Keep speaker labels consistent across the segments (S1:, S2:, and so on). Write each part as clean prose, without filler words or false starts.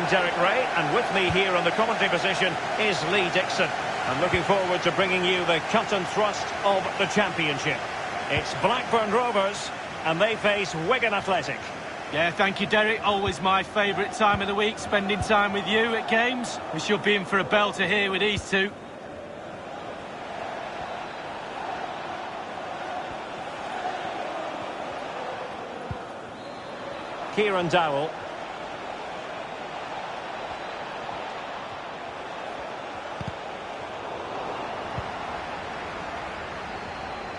S1: I'm Derek Ray, and with me here on the commentary position is Lee Dixon. I'm looking forward to bringing you the cut and thrust of the championship. It's Blackburn Rovers, and they face Wigan Athletic.
S2: Yeah, thank you, Derek. Always my favourite time of the week, spending time with you at games. We should be in for a belter here with these two.
S1: Kieran Dowell.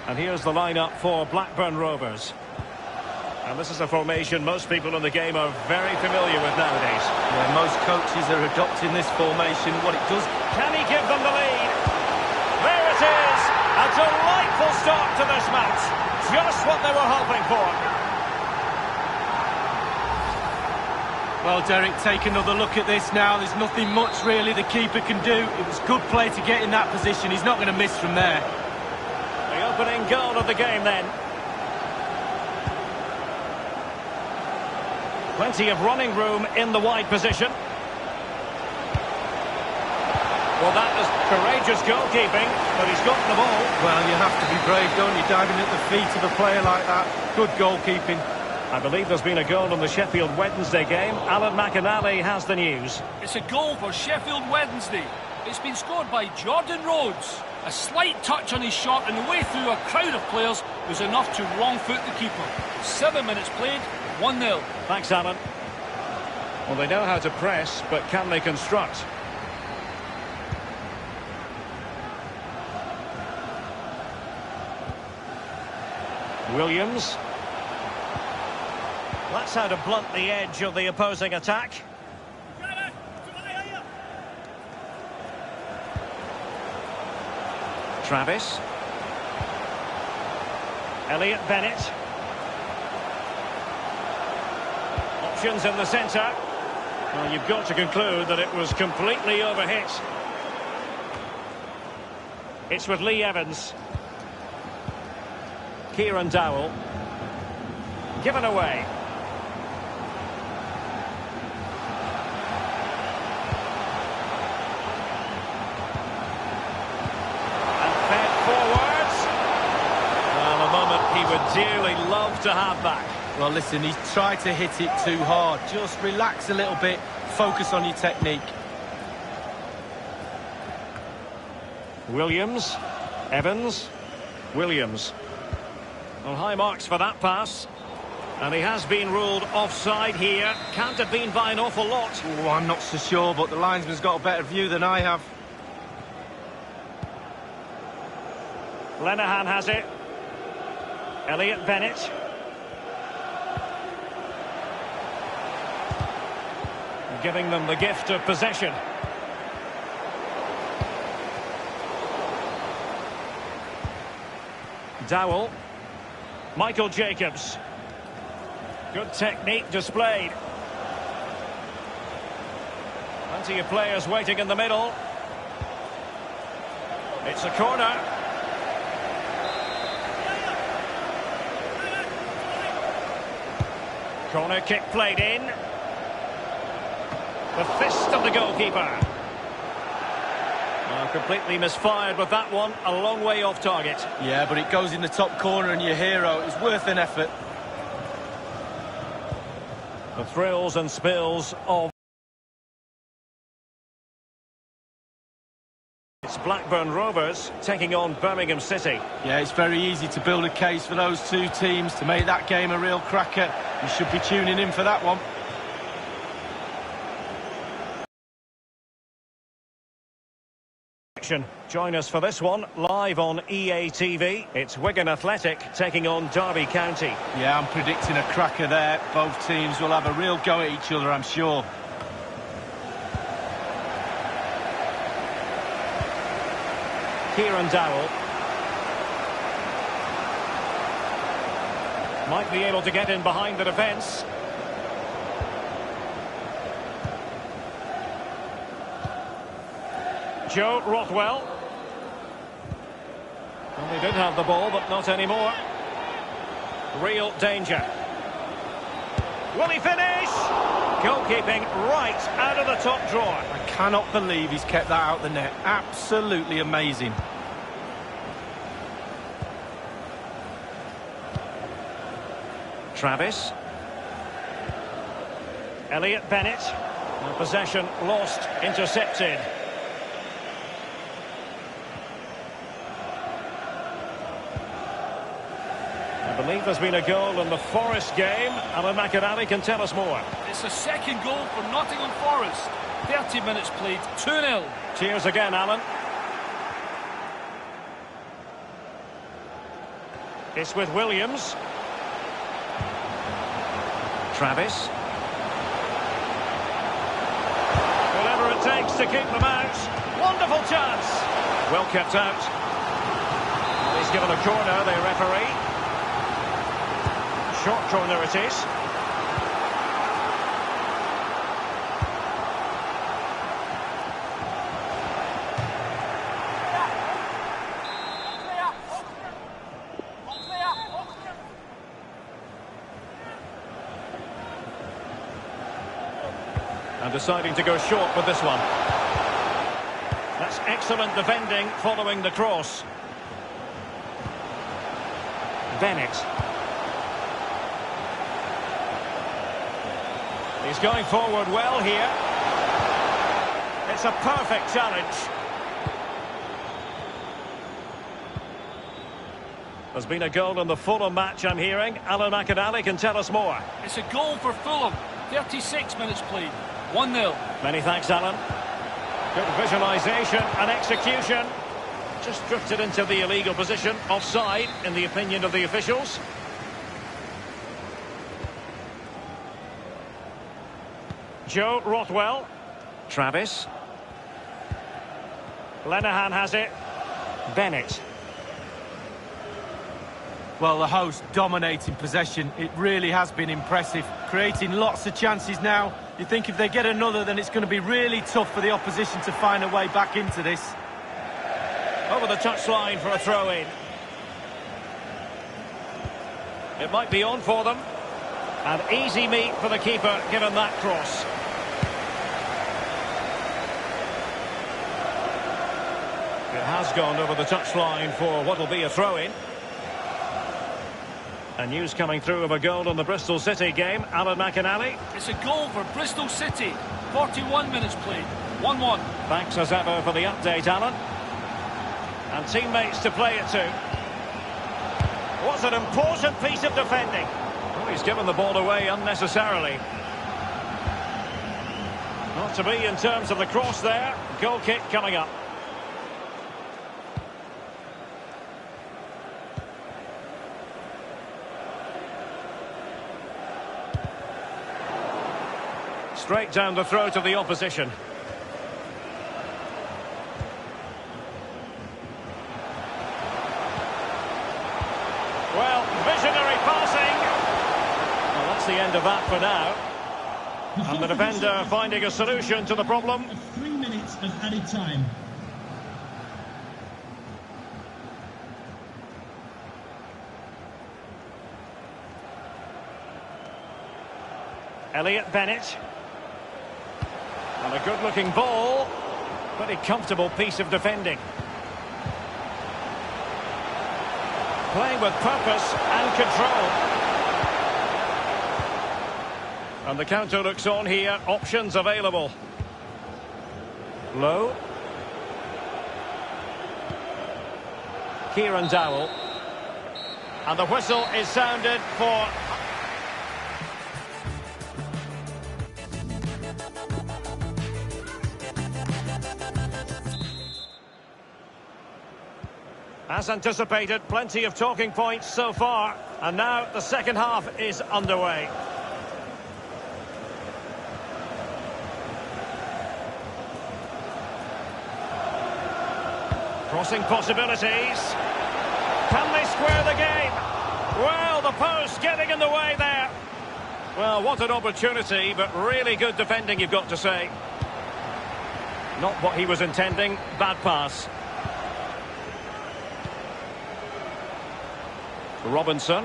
S1: And here's the lineup for Blackburn Rovers. And this is a formation most people in the game are very familiar with nowadays.
S2: Yeah, most coaches are adopting this formation. What it does...
S1: Can he give them the lead? There it is! A delightful start to this match. Just what they were hoping for.
S2: Well, Derek, take another look at this now. There's nothing much really the keeper can do. It was good play to get in that position. He's not going to miss from there.
S1: The opening goal of the game then. Plenty of running room in the wide position. Well, that is courageous goalkeeping, but he's got the ball.
S2: Well, you have to be brave, don't you, diving at the feet of a player like that. Good goalkeeping.
S1: I believe there's been a goal in the Sheffield Wednesday game. Alan McInally has the news.
S3: It's a goal for Sheffield Wednesday. It's been scored by Jordan Rhodes. A slight touch on his shot and the way through a crowd of players was enough to wrong-foot the keeper. 7 minutes played, 1-0.
S1: Thanks, Alan. Well, they know how to press, but can they construct? Williams. That's how to blunt the edge of the opposing attack. Travis. Elliot Bennett. Options in the centre. Well, you've got to conclude that it was completely overhit. It's with Lee Evans. Kieran Dowell. Given away. He would dearly love to have that.
S2: Well, listen, he's tried to hit it too hard. Just relax a little bit, focus on your technique.
S1: Williams, Evans, Williams. Well, high marks for that pass. And he has been ruled offside here. Can't have been by an awful lot.
S2: Oh, I'm not so sure, but the linesman's got a better view than I have.
S1: Lenihan has it. Elliot Bennett. Giving them the gift of possession. Dowell. Michael Jacobs. Good technique displayed. Plenty of players waiting in the middle. It's a corner. Corner kick played in. The fist of the goalkeeper. Completely misfired with that one. A long way off target.
S2: Yeah, but it goes in the top corner and your hero. It's worth an effort.
S1: The thrills and spills of... It's Blackburn Rovers taking on Birmingham City.
S2: Yeah, it's very easy to build a case for those two teams to make that game a real cracker. You should be tuning in for that one.
S1: Join us for this one live on EA TV. It's Wigan Athletic taking on Derby County.
S2: Yeah, I'm predicting a cracker there. Both teams will have a real go at each other, I'm sure.
S1: Kieran Dowell. Might be able to get in behind the defence. Joe Rothwell. Well, they did have the ball, but not anymore. Real danger. Will he finish? Goalkeeping right out of the top drawer.
S2: I cannot believe he's kept that out the net. Absolutely amazing.
S1: Travis. Elliot Bennett. And possession lost, intercepted. I believe there's been a goal in the Forest game. Alan McInally can tell us more.
S3: It's a second goal for Nottingham Forest. 30 minutes played, 2-0.
S1: Cheers again, Alan. It's with Williams. Travis. Whatever it takes to keep them out. Wonderful chance. Well kept out. He's given a corner, the referee. Short corner it is. And deciding to go short with this one. That's excellent defending following the cross. Bennett. He's going forward well here. It's a perfect challenge. There's been a goal in the Fulham match, I'm hearing. Alan McInally can tell us more.
S3: It's a goal for Fulham. 36 minutes played. 1-0.
S1: Many thanks, Alan. Good visualisation and execution. Just drifted into the illegal position. Offside, in the opinion of the officials. Joe Rothwell. Travis. Lenihan has it. Bennett.
S2: Well, the host dominating possession. It really has been impressive. Creating lots of chances now. You think if they get another, then it's going to be really tough for the opposition to find a way back into this.
S1: Over the touchline for a throw-in. It might be on for them. And easy meat for the keeper, given that cross. It has gone over the touchline for what will be a throw-in. And news coming through of a goal in the Bristol City game. Alan McInally.
S3: It's a goal for Bristol City. 41 minutes played. 1-1.
S1: Thanks as ever for the update, Alan. And teammates to play it to. What's an important piece of defending. Oh, he's given the ball away unnecessarily. Not to be in terms of the cross there. Goal kick coming up. Straight down the throat of the opposition. Well, visionary passing. Well, that's the end of that for now. And the defender finding a solution to the problem.
S4: 3 minutes of added time.
S1: Elliot Bennett. And a good-looking ball. Pretty comfortable piece of defending. Playing with purpose and control. And the counter looks on here. Options available. Low. Kieran Dowell. And the whistle is sounded for... As anticipated, plenty of talking points so far. And now the second half is underway. Crossing possibilities. Can they square the game? Well, the post getting in the way there. Well, what an opportunity, but really good defending, you've got to say. Not what he was intending. Bad pass. Robinson.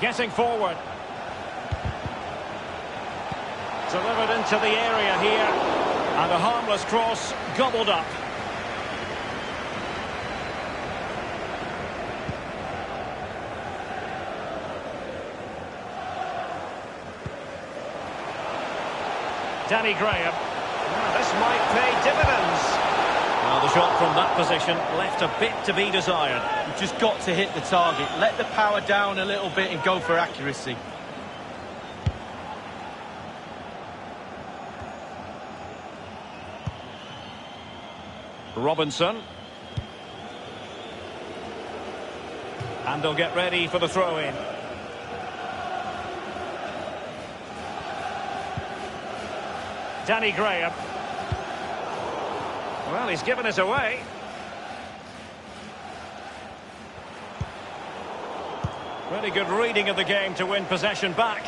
S1: Getting forward. Delivered into the area here. And a harmless cross gobbled up. Danny Graham. This might pay dividends. Well, the shot from that position left a bit to be desired.
S2: You've just got to hit the target. Let the power down a little bit and go for accuracy.
S1: Robinson. And they'll get ready for the throw-in. Danny Graham. Well, he's given us away. Really good reading of the game to win possession back.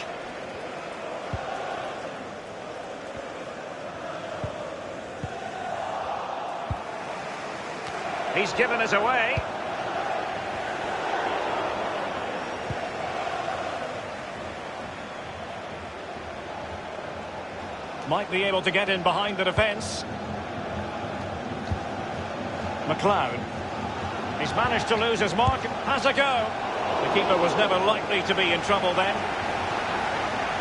S1: He's given us away. Might be able to get in behind the defence. McLeod. He's managed to lose his mark. Has a go. The keeper was never likely to be in trouble then.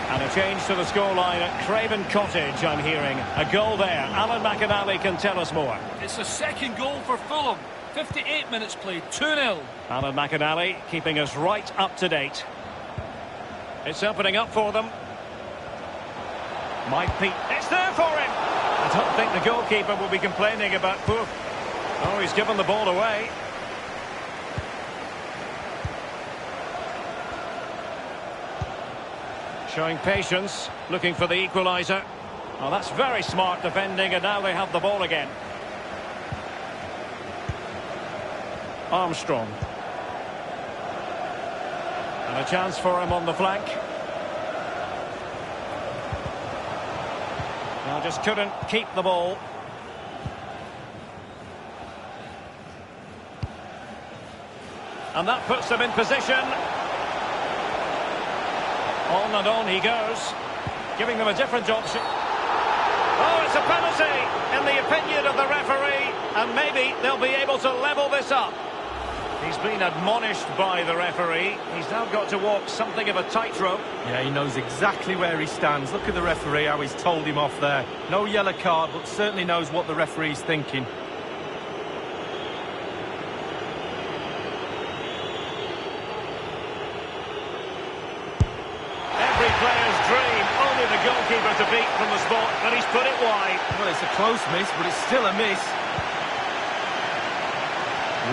S1: And a change to the scoreline at Craven Cottage, I'm hearing. A goal there. Alan McInally can tell us more.
S3: It's the second goal for Fulham. 58 minutes played, 2-0.
S1: Alan McInally keeping us right up to date. It's opening up for them. Might be. It's there for him. I don't think the goalkeeper will be complaining about poor. Oh, he's given the ball away. Showing patience, looking for the equaliser. Well, that's very smart defending, and now they have the ball again. Armstrong. And a chance for him on the flank. Well, just couldn't keep the ball. And that puts them in position. On he goes, giving them a different option. Oh, it's a penalty, in the opinion of the referee, and maybe they'll be able to level this up. He's been admonished by the referee. He's now got to walk something of a tightrope.
S2: Yeah, he knows exactly where he stands. Look at the referee, how he's told him off there. No yellow card, but certainly knows what the referee's thinking.
S1: Every player's dream, only the goalkeeper to beat from the spot, but he's put it wide.
S2: Well, it's a close miss, but it's still a miss.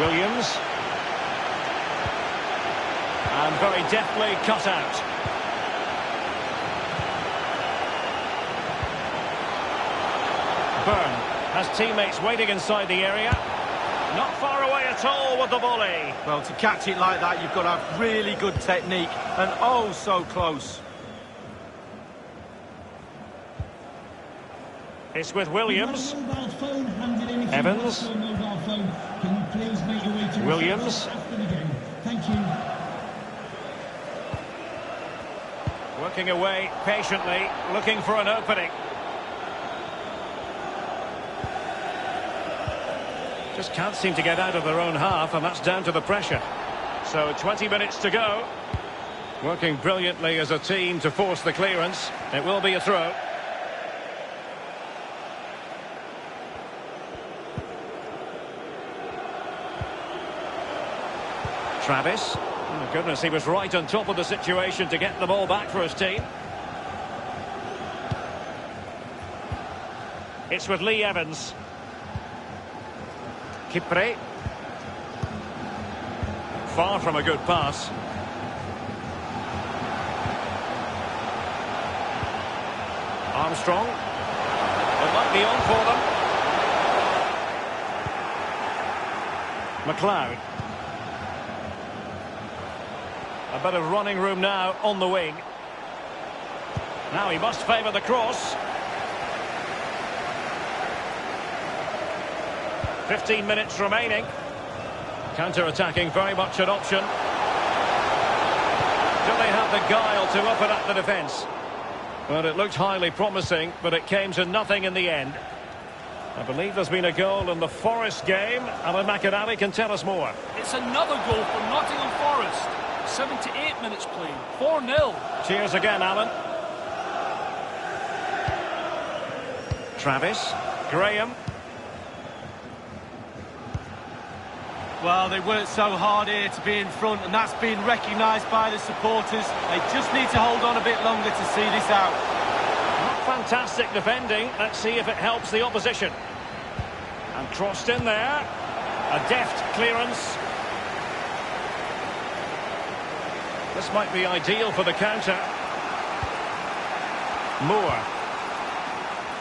S1: Williams. And very deftly cut out. Byrne has teammates waiting inside the area. Not far away at all with the volley.
S2: Well, to catch it like that, you've got to have really good technique, and oh, so close.
S1: It's with Williams.
S4: Evans.
S1: Williams.
S4: Thank you.
S1: Working away patiently, looking for an opening. Just can't seem to get out of their own half, and that's down to the pressure. So 20 minutes to go. Working brilliantly as a team to force the clearance. It will be a throw. Travis. Oh my goodness, he was right on top of the situation to get the ball back for his team. It's with Lee Evans. Kipre. Far from a good pass. Armstrong. It might be on for them. McLeod. A bit of running room now on the wing. Now he must favour the cross. 15 minutes remaining. Counter-attacking, very much an option. Do they have the guile to open up the defence? Well, it looked highly promising, but it came to nothing in the end. I believe there's been a goal in the Forest game. Alan McInally can tell us more.
S3: It's another goal for Nottingham Forest. 78 minutes played. 4-0.
S1: Cheers again, Alan. Travis. Graham.
S2: Well, they worked so hard here to be in front, and that's been recognised by the supporters. They just need to hold on a bit longer to see this out.
S1: Not fantastic defending. Let's see if it helps the opposition. And crossed in there. A deft clearance. This might be ideal for the counter. Moore.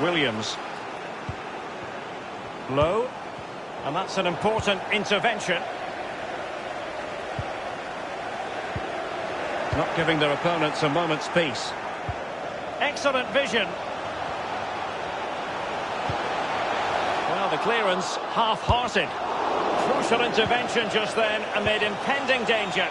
S1: Williams. Low. And that's an important intervention. Not giving their opponents a moment's peace. Excellent vision. Well, the clearance half-hearted. Crucial intervention just then amid impending danger.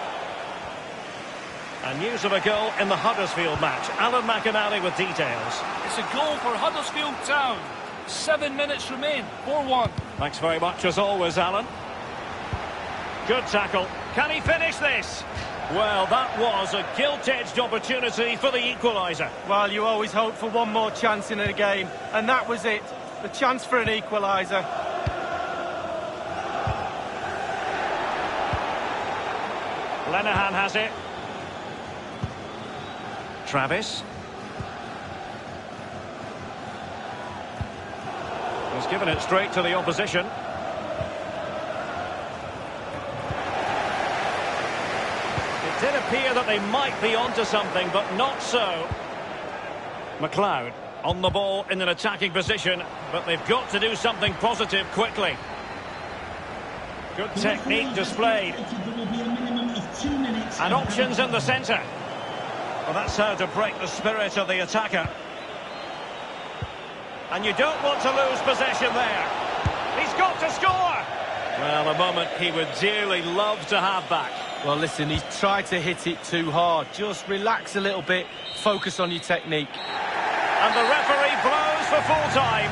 S1: And news of a goal in the Huddersfield match. Alan McInally with details.
S3: It's a goal for Huddersfield Town. 7 minutes remain. 4-1.
S1: Thanks very much as always, Alan. Good tackle. Can he finish this? Well, that was a gilt-edged opportunity for the equaliser.
S2: Well, you always hope for one more chance in a game, and that was it. The chance for an equaliser.
S1: Lenihan has it. Travis. He's given it straight to the opposition. It did appear that they might be onto something, but not so. McLeod on the ball in an attacking position, but they've got to do something positive quickly. Good technique displayed. And options in the centre. Well, that's how to break the spirit of the attacker. And you don't want to lose possession there. He's got to score! Well, a moment he would dearly love to have back.
S2: Well, listen, he's tried to hit it too hard. Just relax a little bit, focus on your technique.
S1: And the referee blows for full time.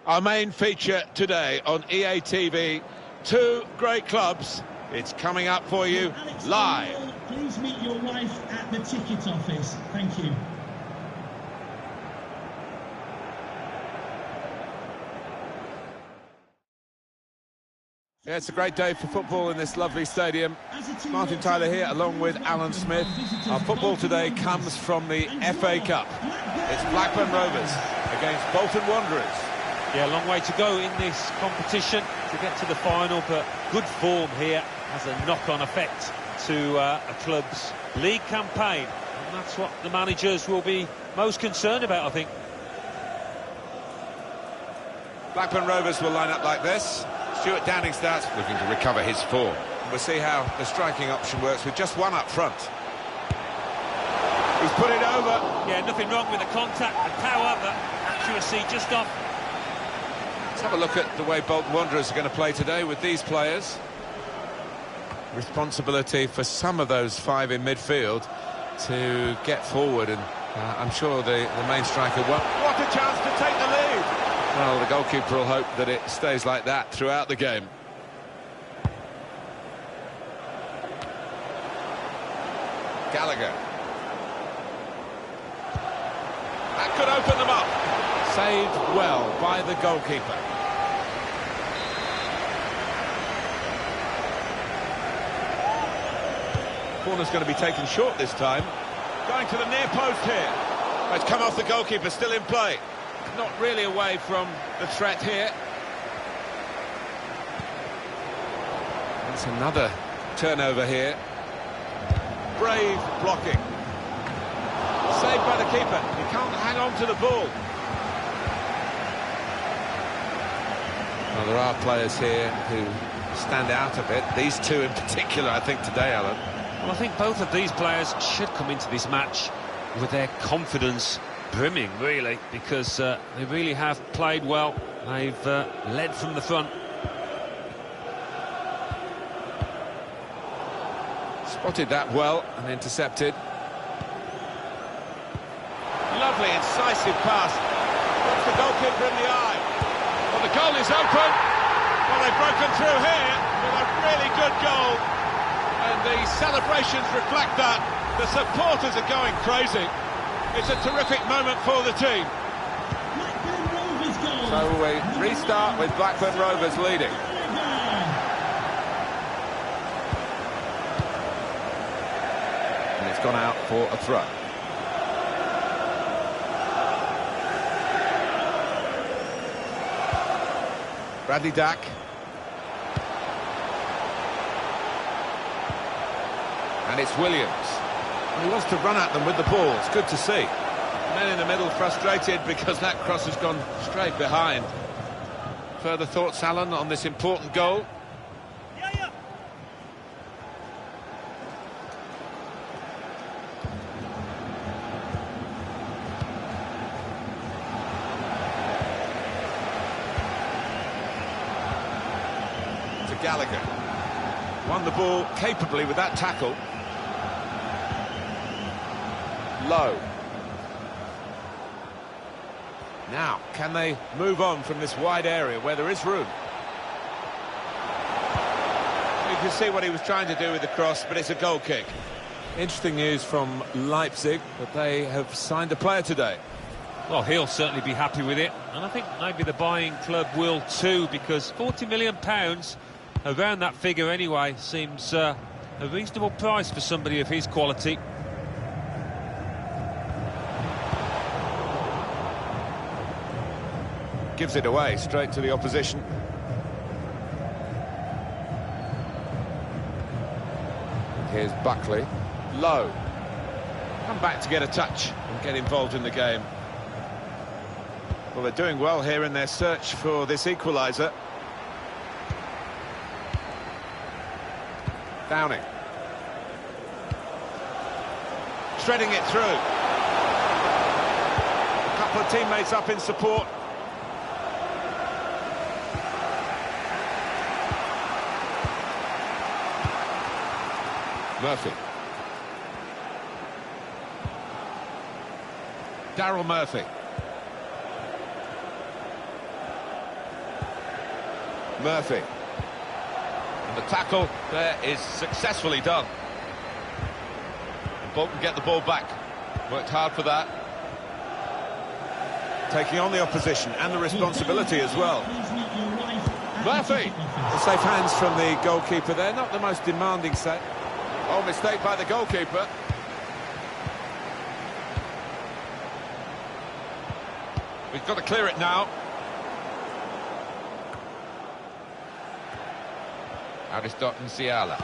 S5: Our main feature today on EA TV, two great clubs. It's coming up for you
S4: Alex
S5: live.
S4: O'Neill, please meet your wife at the ticket office. Thank you.
S5: Yeah, it's a great day for football in this lovely stadium. Martin Tyler here along with Alan Smith. Our football today comes from the FA Cup. It's Blackburn Rovers against Bolton Wanderers.
S6: Yeah, a long way to go in this competition to get to the final, but good form here has a knock-on effect to a club's league campaign. And that's what the managers will be most concerned about, I think.
S5: Blackburn Rovers will line up like this. Stuart Downingstat looking to recover his form. We'll see how the striking option works with just one up front. He's put it over.
S6: Yeah, nothing wrong with the contact, the power, but accuracy just off.
S5: Let's have a look at the way Bolton Wanderers are going to play today with these players. Responsibility for some of those five in midfield to get forward, and I'm sure the main striker won't. What a chance to take the lead! Well, the goalkeeper will hope that it stays like that throughout the game. Gallagher. That could open them up. Saved well by the goalkeeper. Corner's going to be taken short this time. Going to the near post here. It's come off the goalkeeper, still in play. Not really away from the threat here. That's another turnover here. Brave blocking. Saved by the keeper. He can't hang on to the ball. Well, there are players here who stand out a bit. These two in particular, I think, today, Alan.
S6: Well, I think both of these players should come into this match with their confidence brimming, really, because they really have played well. They've led from the front.
S5: Spotted that well and intercepted. Lovely, incisive pass. Puts the goalkeeper in the eye. Well, the goal is open. Well, they've broken through here with a really good goal. And the celebrations reflect that. The supporters are going crazy. It's a terrific moment for the team. So we restart with Blackburn Rovers leading. And it's gone out for a throw. Bradley Dack. And it's Williams. He wants to run at them with the ball. It's good to see. Men in the middle frustrated because that cross has gone straight behind. Further thoughts, Alan, on this important goal? To Gallagher. Won the ball capably with that tackle. Low. Now, can they move on from this wide area where there is room? You can see what he was trying to do with the cross, but it's a goal kick. Interesting news from Leipzig, that they have signed a player today.
S6: Well, he'll certainly be happy with it, and I think maybe the buying club will too, because £40 million, around that figure anyway, seems a reasonable price for somebody of his quality.
S5: Gives it away straight to the opposition. Here's Buckley. Low. Come back to get a touch and get involved in the game. Well, they're doing well here in their search for this equaliser. Downing. Threading it through. A couple of teammates up in support. Murphy. Daryl Murphy. Murphy. And the tackle there is successfully done. And Bolton get the ball back. Worked hard for that. Taking on the opposition and the responsibility as well. Murphy!
S7: The safe hands from the goalkeeper there, not the most demanding save.
S5: Oh, mistake by the goalkeeper. We've got to clear it now. Aristotle Ciala.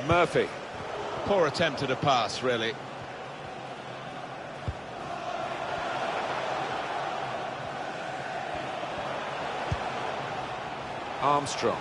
S7: Murphy.
S5: Poor attempt at a pass, really.
S7: Armstrong.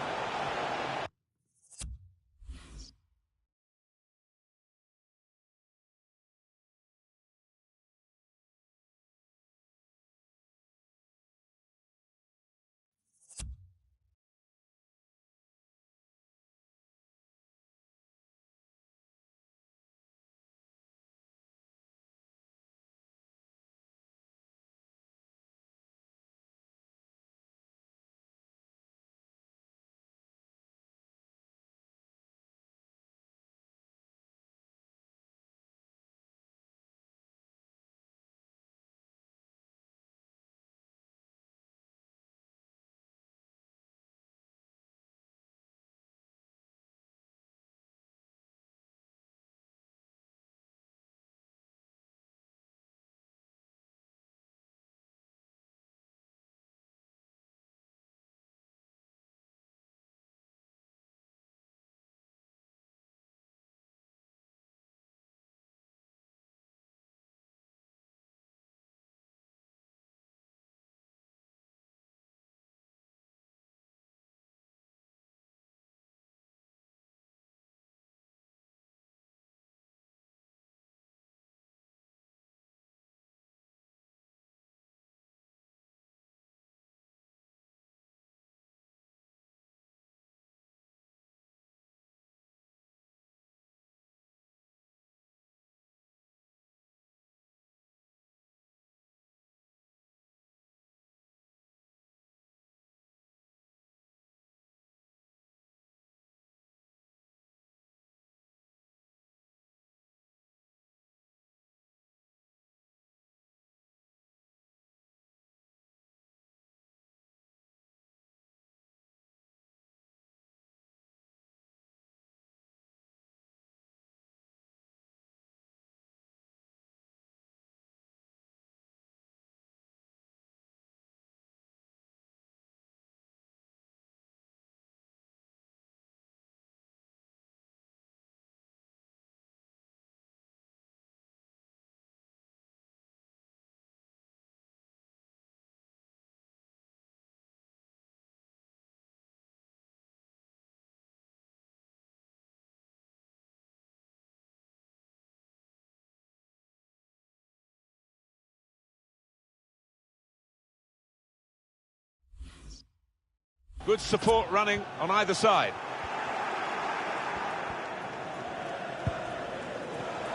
S5: Good support running on either side.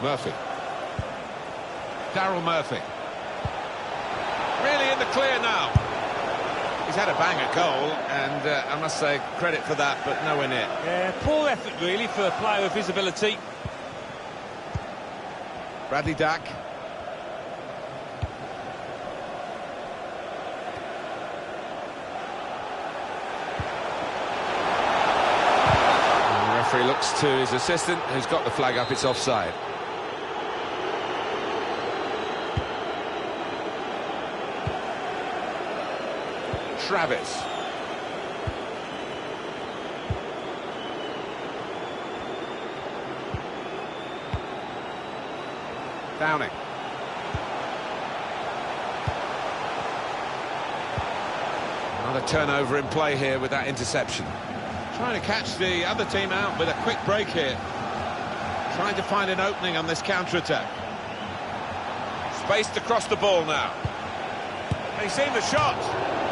S5: Murphy. Daryl Murphy. Really in the clear now. He's had a banger goal, and I must say, credit for that, but nowhere near.
S6: Yeah, poor effort really for a player of visibility.
S5: Bradley Dack.
S7: And the referee looks to his assistant, who's got the flag up. It's offside.
S5: Travis. Downing.
S7: Another turnover in play here with that interception.
S5: Trying to catch the other team out with a quick break here. Trying to find an opening on this counter-attack. Spaced across the ball now. He's seen the shot.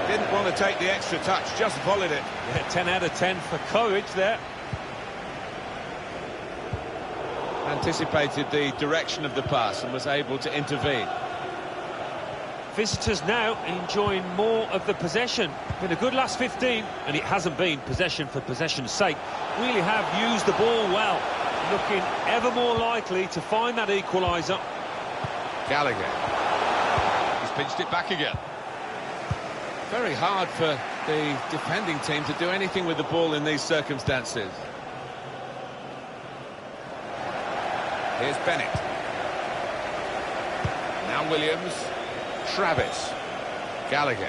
S5: Didn't want to take the extra touch, just volleyed it.
S6: Yeah, 10 out of 10 for courage there.
S5: Anticipated the direction of the pass and was able to intervene.
S6: Visitors now enjoying more of the possession. Been a good last 15, and it hasn't been possession for possession's sake. Really have used the ball well, looking ever more likely to find that equaliser.
S7: Gallagher. He's pinched it back again. Very hard for the defending team to do anything with the ball in these circumstances. Here's Bennett. Now Williams. Travis. Gallagher.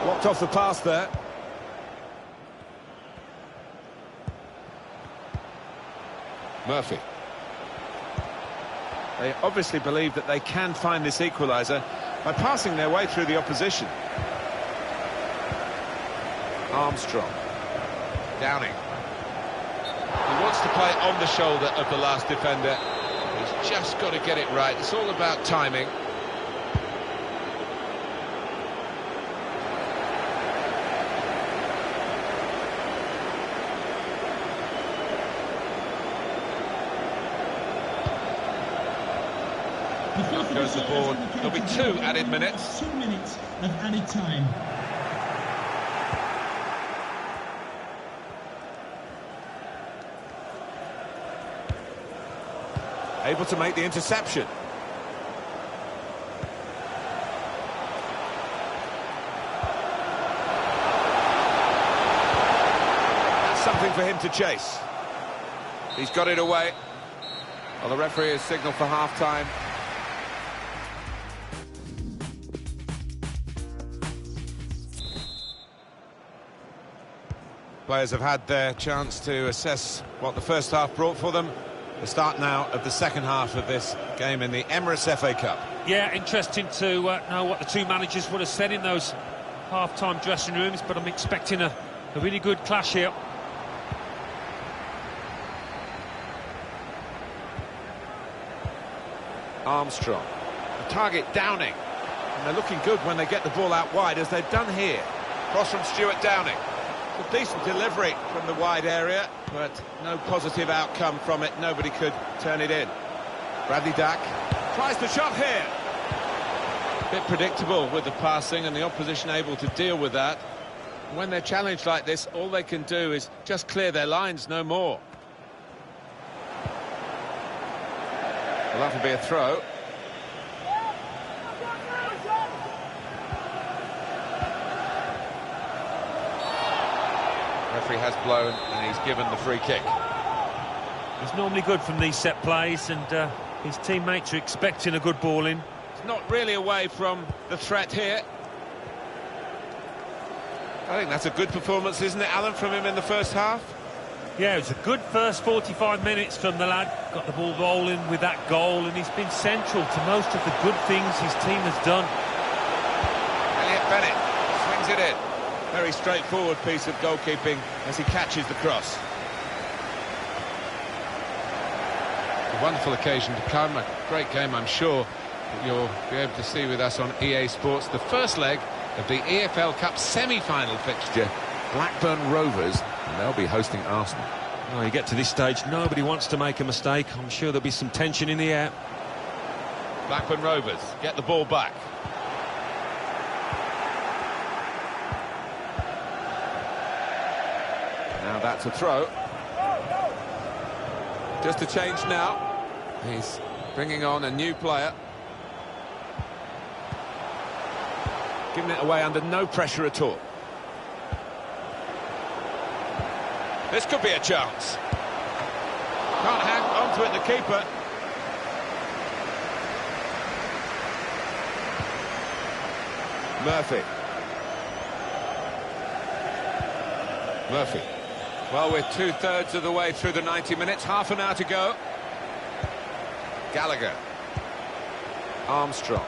S7: Blocked off the pass there. Murphy. They obviously believe that they can find this equaliser by passing their way through the opposition. Armstrong. Downing. He wants to play on the shoulder of the last defender. He's just got to get it right. It's all about timing. Up goes the board. There'll be 2 added minutes.
S4: 2 minutes of added time.
S7: Able to make the interception. That's something for him to chase. He's got it away. Well, the referee has signalled for half-time. Players have had their chance to assess what the first half brought for them. The start now of the second half of this game in the Emirates FA Cup.
S6: Yeah, interesting to know what the two managers would have said in those half-time dressing rooms, but I'm expecting a really good clash here.
S7: Armstrong. The target Downing. And they're looking good when they get the ball out wide, as they've done here. Cross from Stuart Downing. A decent delivery from the wide area, but no positive outcome from it. Nobody could turn it in. Bradley Dack tries the shot here. A bit predictable with the passing, and the opposition able to deal with that. When they're challenged like this, all they can do is just clear their lines, no more. Well, that'll be a throw. Referee has blown, and he's given the free kick.
S6: He's normally good from these set plays, and his teammates are expecting a good ball in.
S7: It's not really away from the threat here. I think that's a good performance, isn't it, Alan, from him in the first half?
S6: Yeah, it was a good first 45 minutes from the lad. Got the ball rolling with that goal, and he's been central to most of the good things his team has done.
S7: Elliot Bennett swings it in. Very straightforward piece of goalkeeping as he catches the cross. A wonderful occasion to come, a great game, I'm sure, that you'll be able to see with us on EA Sports. The first leg of the EFL Cup semi-final fixture, Blackburn Rovers, and they'll be hosting Arsenal.
S6: Oh, you get to this stage, nobody wants to make a mistake. I'm sure there'll be some tension in the air.
S7: Blackburn Rovers get the ball back. Now that's a throw. Just a change now. He's bringing on a new player. Giving it away under no pressure at all. This could be a chance. Can't hang on to it, the keeper. Murphy. Murphy. Well, we're two-thirds of the way through the 90 minutes, half an hour to go. Gallagher. Armstrong.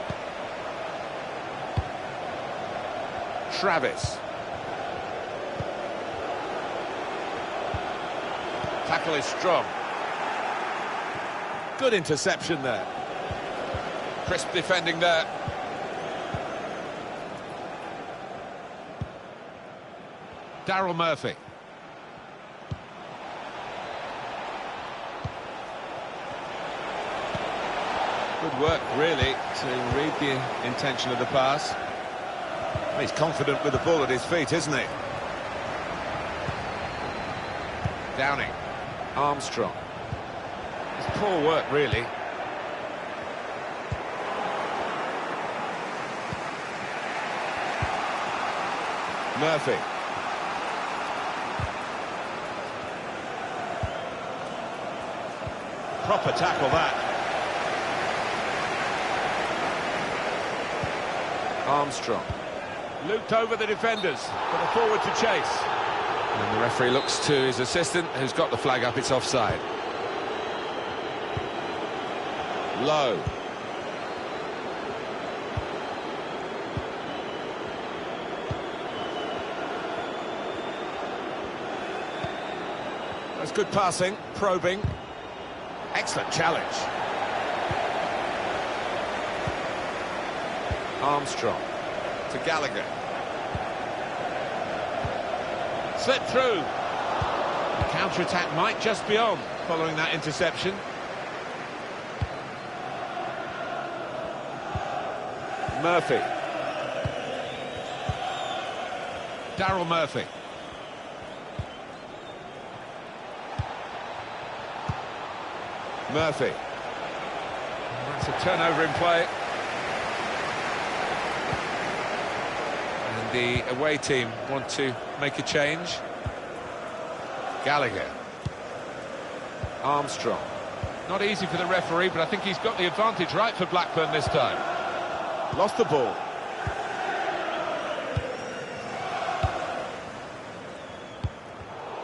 S7: Travis. Tackle is strong. Good interception there. Crisp defending there. Daryl Murphy. Good Good work, really, to read the intention of the pass. He's confident with the ball at his feet, isn't he? Downing. Armstrong. It's poor work, really. Murphy. Proper tackle, that. Armstrong. Looped over the defenders, but a forward to chase. And the referee looks to his assistant, who's got the flag up. It's offside. Low. That's good passing, probing. Excellent challenge. Armstrong to Gallagher. Slipped through. The counter-attack might just be on following that interception. Murphy. Daryl Murphy. Murphy. That's a turnover in play. And the away team want to make a change. Gallagher. Armstrong. Not easy for the referee, but I think he's got the advantage right for Blackburn this time. Lost the ball.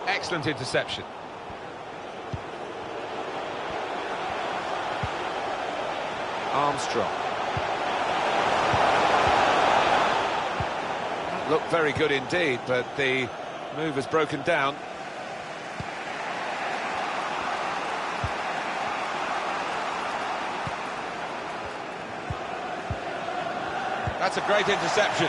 S7: Excellent interception. Armstrong. Looked very good indeed, but the move has broken down. That's a great interception.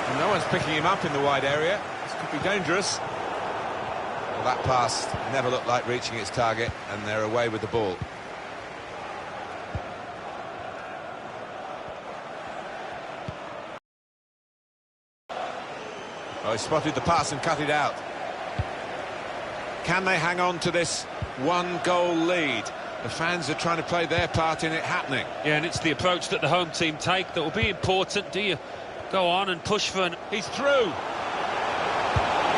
S7: And no one's picking him up in the wide area. This could be dangerous. Well, that pass never looked like reaching its target, and they're away with the ball. Oh, he spotted the pass and cut it out. Can they hang on to this one-goal lead? The fans are trying to play their part in it happening.
S6: Yeah, and it's the approach that the home team take that will be important. Do you go on and push for an...
S7: He's through. He's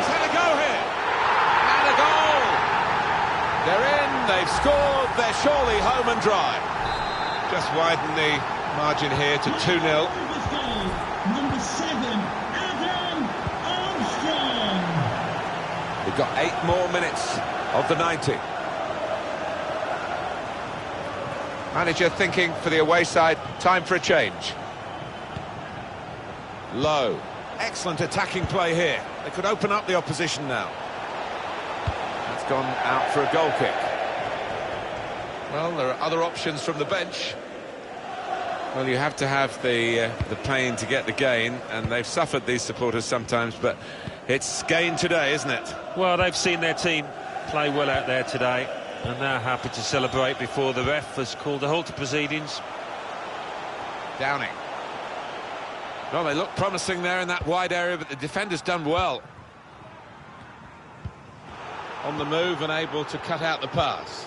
S7: had a go here. And a goal. They're in, they've scored, they're surely home and dry. Just widen the margin here to 2-0.
S4: Number 7, Adam Armstrong.
S7: We've got 8 more minutes of the 90. Manager thinking for the away side, time for a change. Low. Excellent attacking play here. They could open up the opposition now. That's gone out for a goal kick. Well, there are other options from the bench. Well, you have to have the pain to get the gain, and they've suffered, these supporters, sometimes, but it's gain today, isn't it?
S6: Well, they've seen their team play well out there today, and they're happy to celebrate before the ref has called a halt to proceedings.
S7: Downing. Well, they look promising there in that wide area, but the defender's done well. On the move and able to cut out the pass.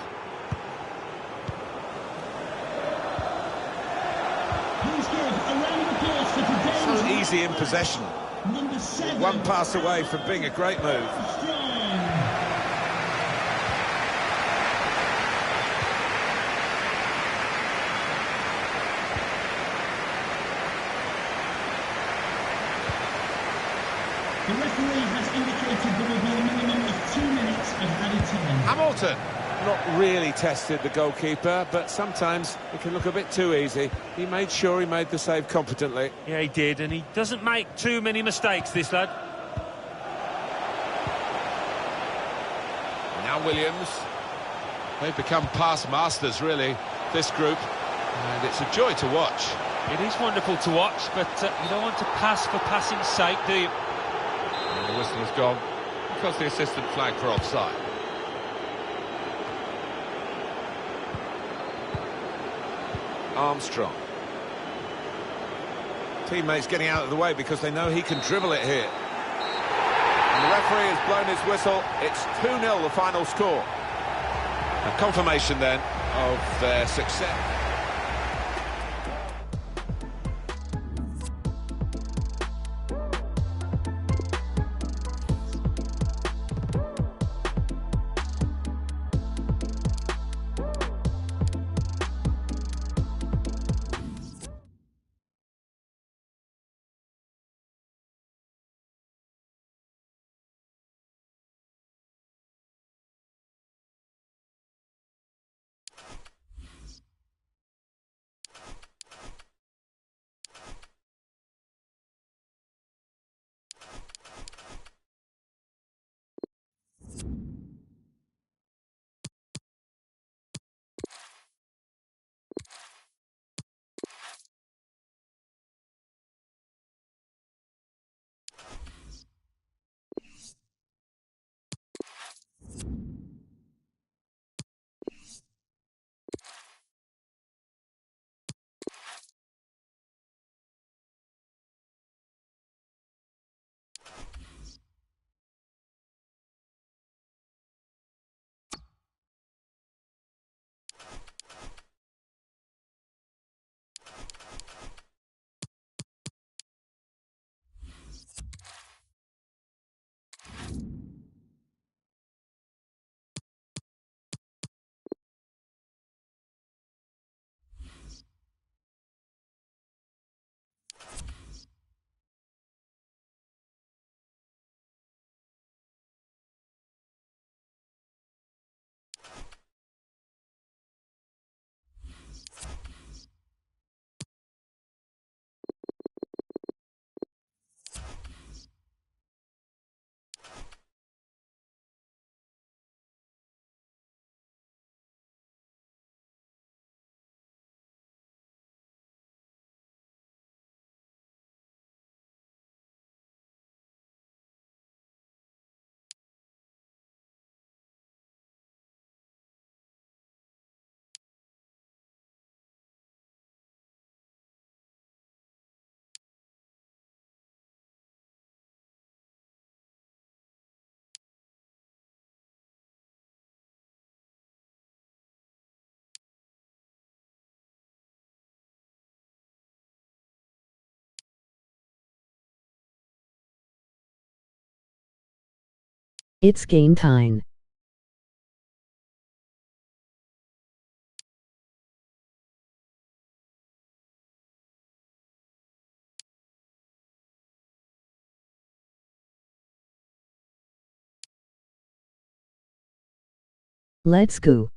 S4: Please give a round of applause for today's...
S7: So easy in possession.
S4: Number 7,
S7: One pass away from being a great move.
S4: Strong. The referee has indicated there will be a minimum of 2 minutes of added time.
S7: Hamilton. Not really tested the goalkeeper, but sometimes it can look a bit too easy. He made sure he made the save competently.
S6: Yeah, he did, and he doesn't make too many mistakes, this lad.
S7: Now Williams. They've become pass masters, really, this group. And it's a joy to watch.
S6: It is wonderful to watch, but you don't want to pass for passing's sake, do you?
S7: And the whistle has gone because the assistant flagged for offside. Armstrong. Teammates getting out of the way because they know he can dribble it here. And the referee has blown his whistle. It's 2-0 the final score. A confirmation then of their success.
S8: It's game time. Let's go.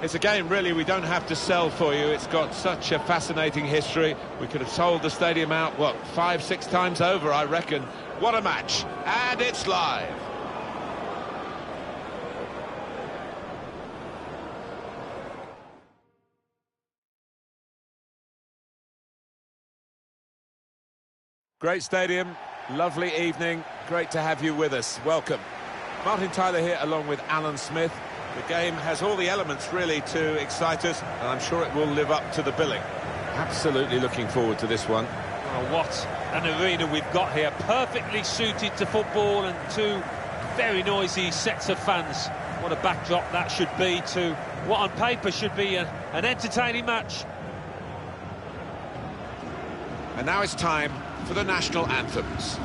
S7: It's a game, really, we don't have to sell for you. It's got such a fascinating history. We could have sold the stadium out, what, 5-6 times over, I reckon. What a match. And it's live. Great stadium, lovely evening. Great to have you with us. Welcome. Martin Tyler here along with Alan Smith. The game has all the elements really to excite us, and I'm sure it will live up to the billing. Absolutely looking forward to this one.
S6: Oh, what an arena we've got here. Perfectly suited to football and two very noisy sets of fans. What a backdrop that should be to what on paper should be an entertaining match.
S7: And now it's time for the national anthems.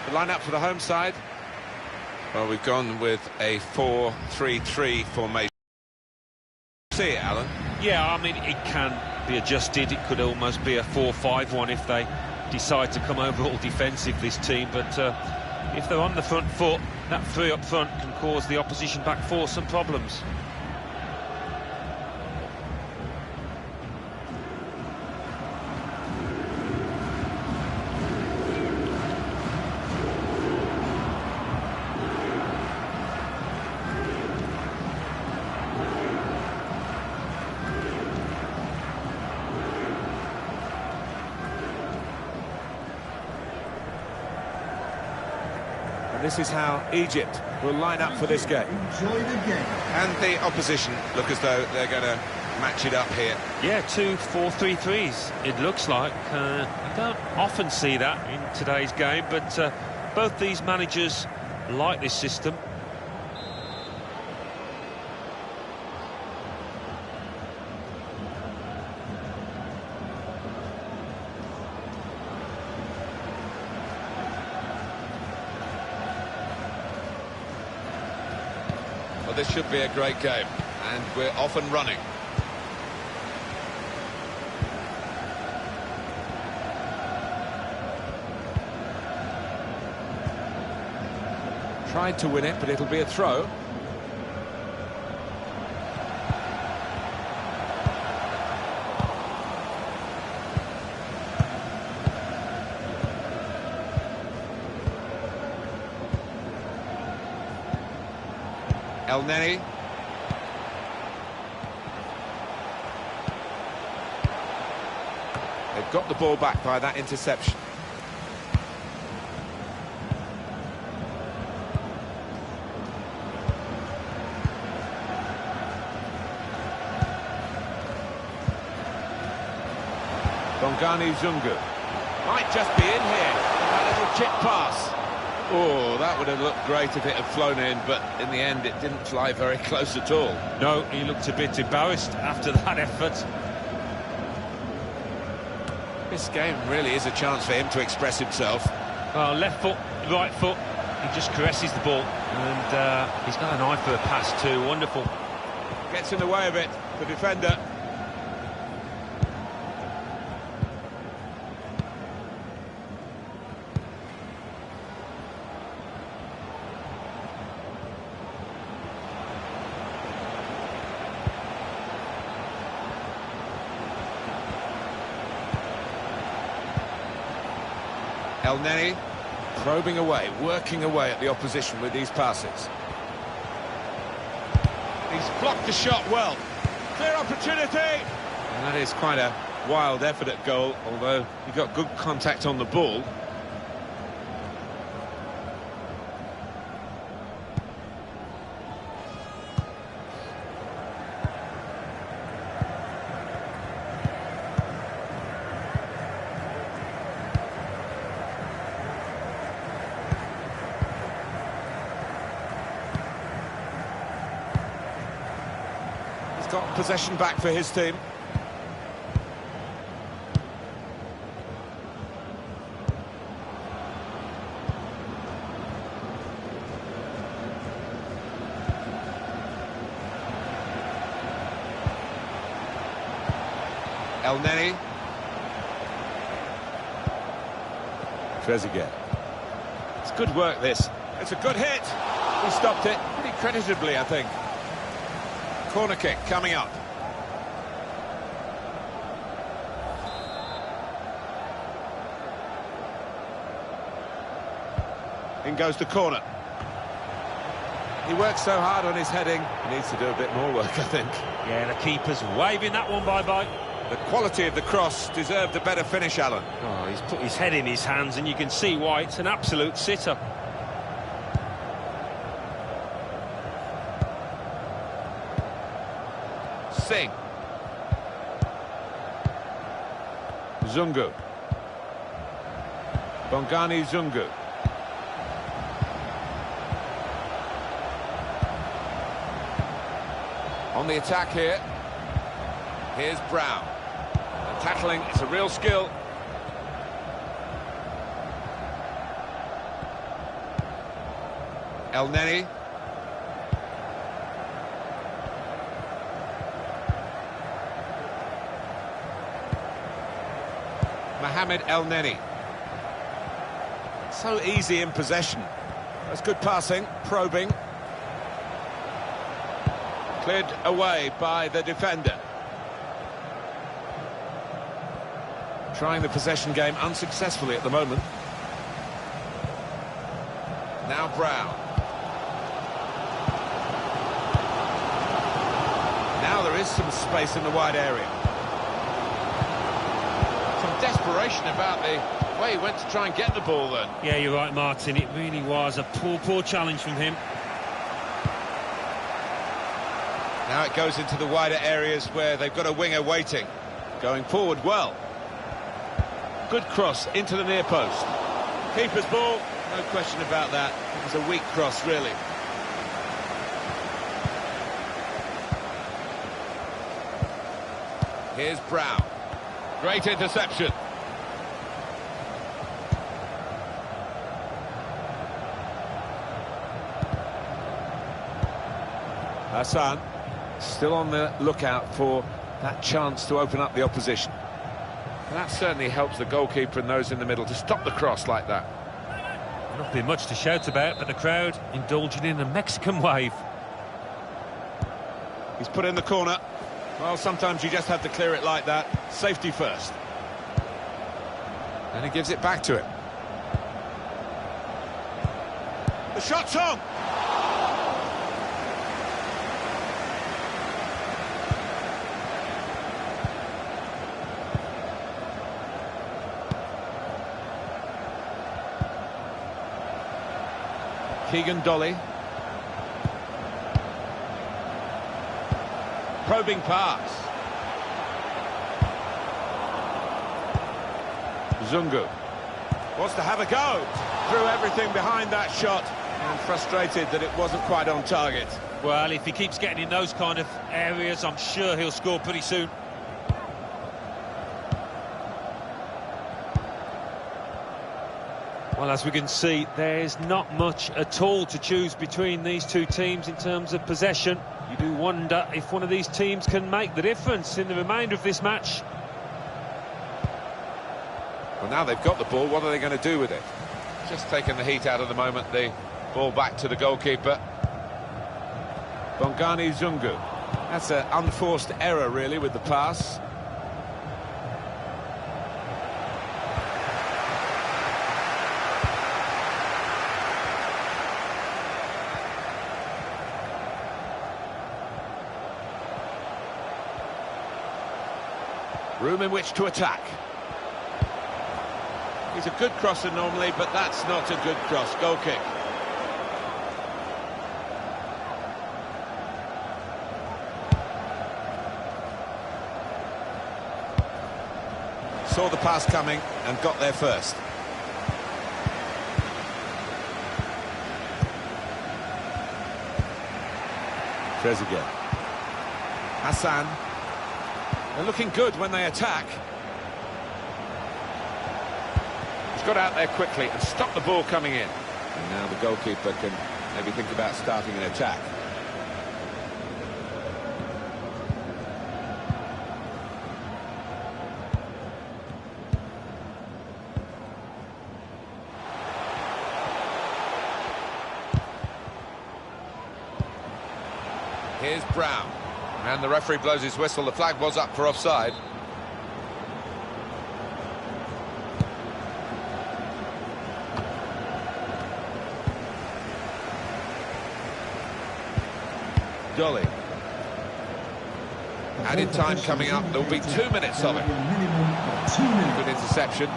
S7: The line-up for the home side. Well, we've gone with a 4-3-3 formation. See it, Alan?
S6: Yeah, I mean, it can be adjusted. It could almost be a 4-5-1 if they decide to come over all defensive, this team. But if they're on the front foot, that three up front can cause the opposition back four some problems.
S7: And this is how Egypt will line up for this game.
S4: Enjoy the game.
S7: And the opposition look as though they're going to match it up here.
S6: Yeah, 2 4-3-3s, it looks like. I don't often see that in today's game, but both these managers like this system.
S7: Well, this should be a great game, and we're off and running. Tried to win it, but it'll be a throw. El Neni. They've got the ball back by that interception. Bongani Zungu. Might just be in here. That little chip pass. Oh, that would have looked great if it had flown in, but in the end it didn't fly very close at all.
S6: No, he looked a bit embarrassed after that effort.
S7: This game really is a chance for him to express himself.
S6: Well, left foot, right foot, he just caresses the ball, and he's got an eye for a pass too. Wonderful.
S7: Gets in the way of it, the defender. El Neni probing away, working away at the opposition with these passes. He's blocked the shot well. Clear opportunity! And that is quite a wild effort at goal, although he got good contact on the ball. He's got possession back for his team. El Neni. Trezeguet. It's good work, this. It's a good hit. He stopped it pretty creditably, I think. Corner kick coming up. In goes the corner. He works so hard on his heading. He needs to do a bit more work, I think.
S6: Yeah, the keeper's waving that one bye-bye.
S7: The quality of the cross deserved a better finish, Alan.
S6: Oh, he's put his head in his hands, and you can see why. It's an absolute sitter.
S7: Singh. Zungu. Bongani Zungu. On the attack here. Here's Brown. The tackling is a real skill. El Neni. Mohamed El Neni. So easy in possession. That's good passing, probing. Cleared away by the defender. Trying the possession game unsuccessfully at the moment. Now Brown. Now there is some space in the wide area. Some desperation about the way he went to try and get the ball then.
S6: Yeah, you're right, Martin. It really was a poor challenge from him.
S7: Now it goes into the wider areas where they've got a winger waiting. Going forward well. Good cross into the near post. Keeper's ball, no question about that. It was a weak cross, really. Here's Brown. Great interception. Hassan still on the lookout for that chance to open up the opposition. And that certainly helps the goalkeeper and those in the middle to stop the cross like that.
S6: Not been much to shout about, but the crowd indulging in a Mexican wave.
S7: He's put in the corner. Well, sometimes you just have to clear it like that. Safety first. And he gives it back to him. The shot's on! Keegan Dolly. Probing pass. Zungu wants to have a go. Threw everything behind that shot and frustrated that it wasn't quite on target.
S6: Well, if he keeps getting in those kind of areas, I'm sure he'll score pretty soon. Well, as we can see, there's not much at all to choose between these two teams in terms of possession. You do wonder if one of these teams can make the difference in the remainder of this match.
S7: Well, now they've got the ball, what are they going to do with it? Just taking the heat out of the moment, the ball back to the goalkeeper. Bongani Zungu. That's an unforced error, really, with the pass. Room in which to attack. He's a good crosser normally, but that's not a good cross. Goal kick. Saw the pass coming and got there first. Trezeguet. Hassan. They're looking good when they attack. He's got out there quickly and stopped the ball coming in. And now the goalkeeper can maybe think about starting an attack. Here's Brown. And the referee blows his whistle. The flag was up for offside. Dolly. Added time coming up. There will be 2 minutes of it. Good interception.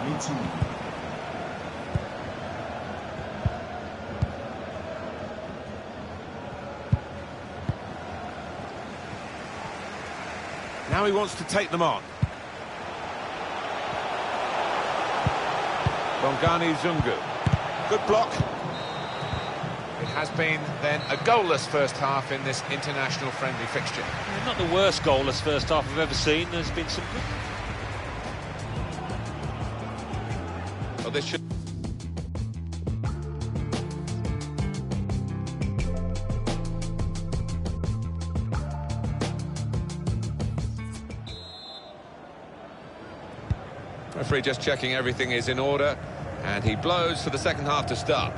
S7: Now he wants to take them on. Bongani Zungu. Good block. It has been then a goalless first half in this international friendly fixture.
S6: Yeah, not the worst goalless first half I've ever seen. There's been some good...
S7: Well, this should... Referee just checking everything is in order, and he blows for the second half to start.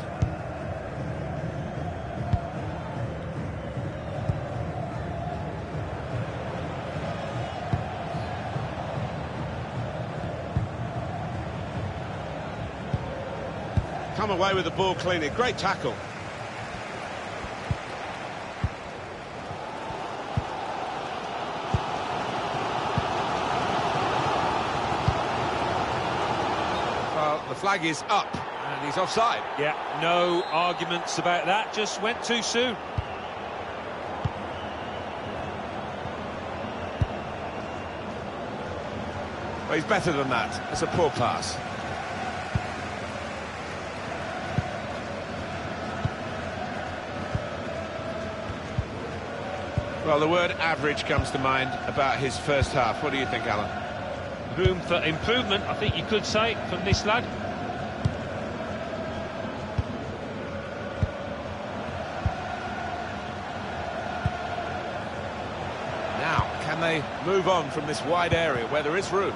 S7: Come away with the ball cleanly. Great tackle. The flag is up, and he's offside.
S6: Yeah, no arguments about that, just went too soon.
S7: But he's better than that. It's a poor pass. Well, the word average comes to mind about his first half. What do you think, Alan?
S6: Room for improvement, I think you could say, from this lad.
S7: Now, can they move on from this wide area where there is room?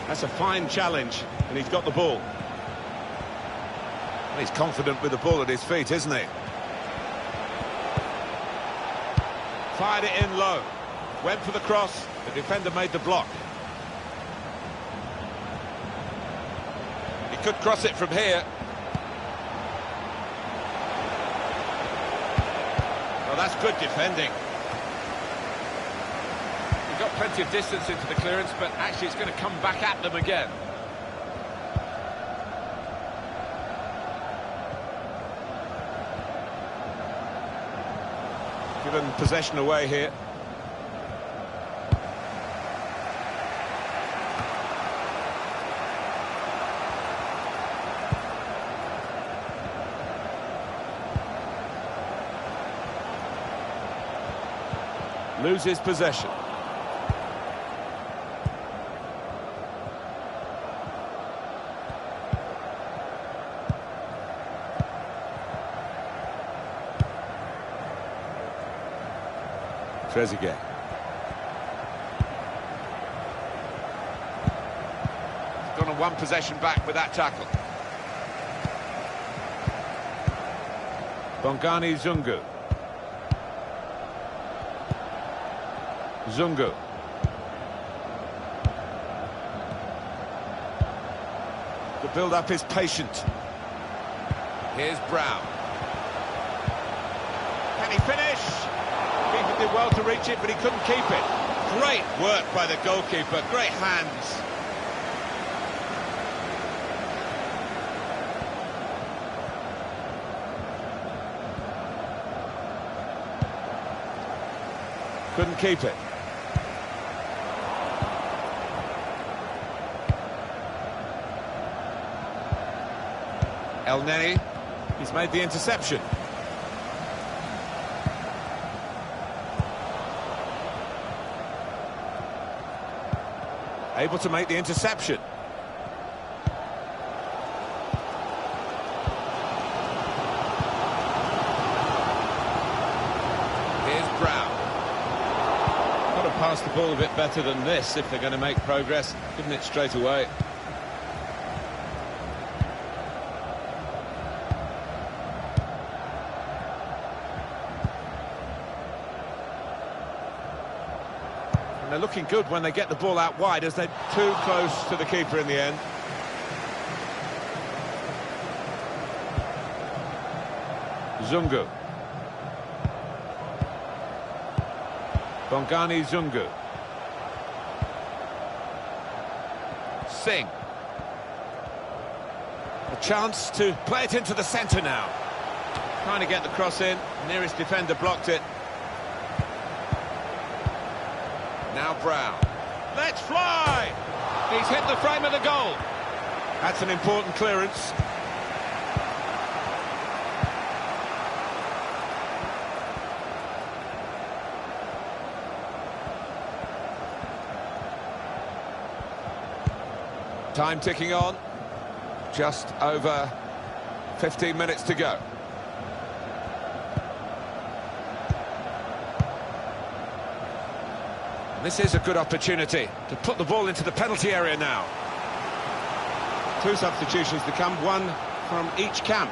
S7: That's a fine challenge, and he's got the ball. And he's confident with the ball at his feet, isn't he? Fired it in low. Went for the cross. The defender made the block. He could cross it from here. Well, that's good defending. He got plenty of distance into the clearance, but actually it's going to come back at them again. Given possession away here. Loses possession. Trezeguet. Gone on one possession back with that tackle. Bongani Zungu. Zungu. The build-up is patient. Here's Brown. Can he finish? Keeper did well to reach it, but he couldn't keep it. Great work by the goalkeeper. Great hands. Couldn't keep it. El Neni, he's made the interception. Able to make the interception. Here's Brown.
S5: Got to pass the ball a bit better than this if they're going to make progress. Giving it straight away.
S7: And they're looking good when they get the ball out wide, as they're too close to the keeper in the end. Zungu. Bongani Zungu. Singh. A chance to play it into the centre now. Trying to get the cross in. Nearest defender blocked it. Now Brown. Let's fly! He's hit the frame of the goal. That's an important clearance. Time ticking on. Just over 15 minutes to go. This is a good opportunity to put the ball into the penalty area now.
S5: Two substitutions to come, one from each camp.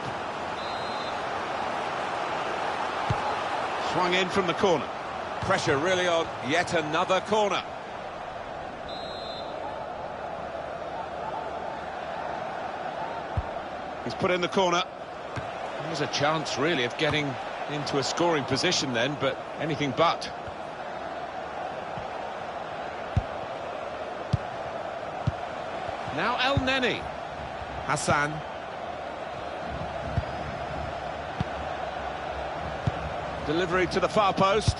S5: Swung in from the corner.
S7: Pressure really on yet another corner.
S5: He's put in the corner. There's a chance, really, of getting into a scoring position then, but anything but. Now El Neni.
S7: Hassan.
S5: Delivery to the far post.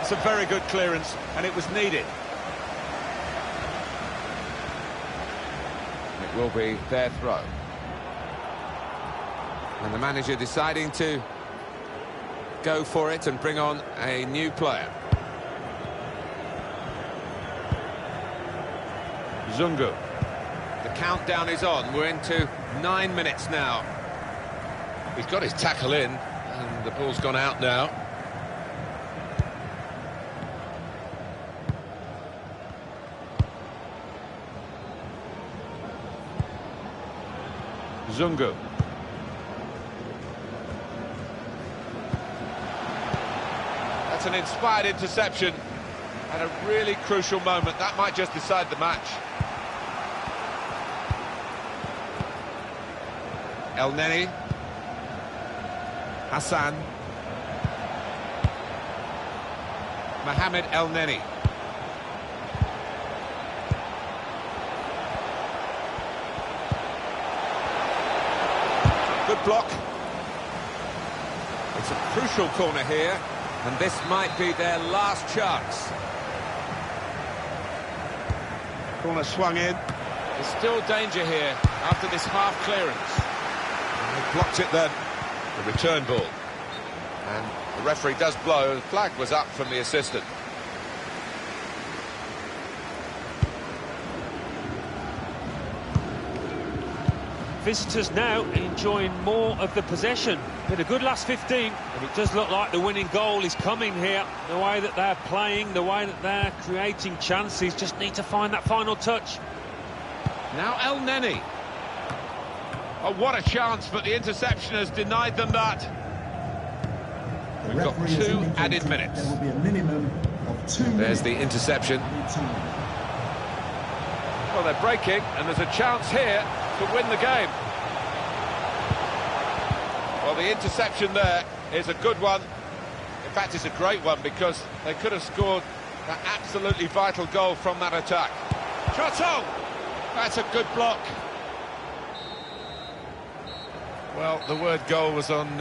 S7: It's a very good clearance, and it was needed. It will be their throw. And the manager deciding to go for it and bring on a new player.
S5: Zungu.
S7: The countdown is on. We're into 9 minutes now.
S5: He's got his tackle in, and the ball's gone out now. Zungu.
S7: That's an inspired interception at a really crucial moment. That might just decide the match. El Neni. Hassan. Mohamed El Neni. Good block. It's a crucial corner here, and this might be their last chance.
S5: Corner swung in. There's still danger here after this half clearance.
S7: And they blocked it then. The return ball. And the referee does blow. The flag was up from the assistant.
S6: Visitors now enjoying more of the possession. Been a good last 15, and it does look like the winning goal is coming here. The way that they're playing, the way that they're creating chances, just need to find that final touch.
S5: Now El Neni.
S7: Oh, what a chance, but the interception has denied them that. We've got 2 added minutes.
S4: There will be a minimum of 2 minutes.
S7: There's the interception. Well, they're breaking, and there's a chance here to win the game. Well, the interception there is a good one. In fact, it's a great one, because they could have scored that absolutely vital goal from that attack. Shot on! That's a good block. Well, the word goal was on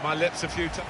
S7: my lips a few times.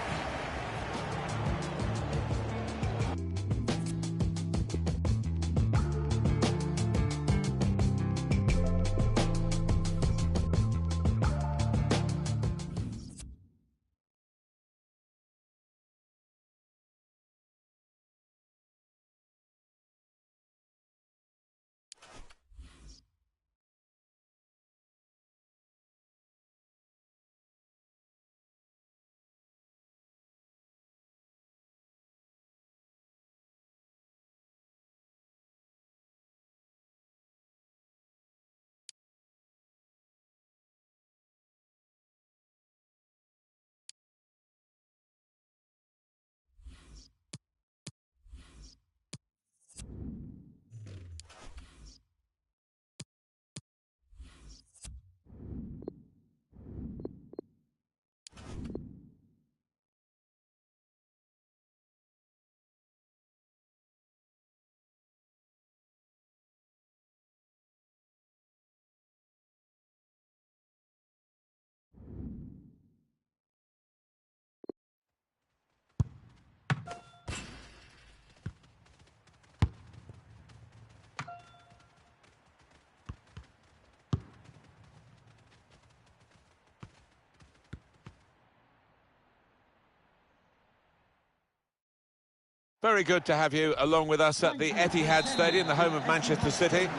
S7: Very good to have you along with us at the Etihad Stadium, the home of Manchester City.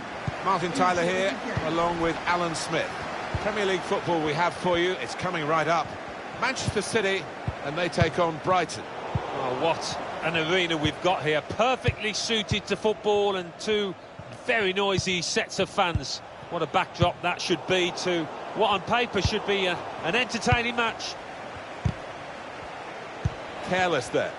S7: Martin Tyler here, along with Alan Smith. Premier League football we have for you. It's coming right up. Manchester City, and they take on Brighton.
S6: Oh, what an arena we've got here. Perfectly suited to football and two very noisy sets of fans. What a backdrop that should be to what on paper should be an entertaining match.
S7: Careless there.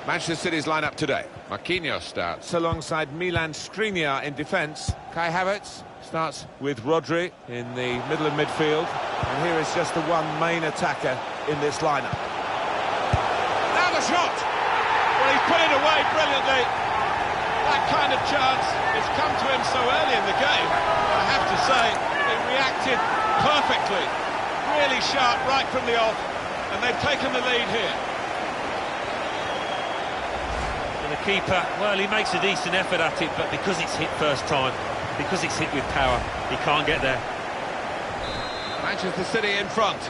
S7: Manchester City's lineup today. Marquinhos starts alongside Milan Skriniar in defence. Kai Havertz starts with Rodri in the middle of midfield. And here is just the one main attacker in this lineup. Now the shot! Well, he's put it away brilliantly. That kind of chance has come to him so early in the game. I have to say, he reacted perfectly. Really sharp right from the off. And they've taken the lead here.
S6: The keeper, well, he makes a decent effort at it, but because it's hit first time, because it's hit with power, he can't get there.
S7: Manchester City in front.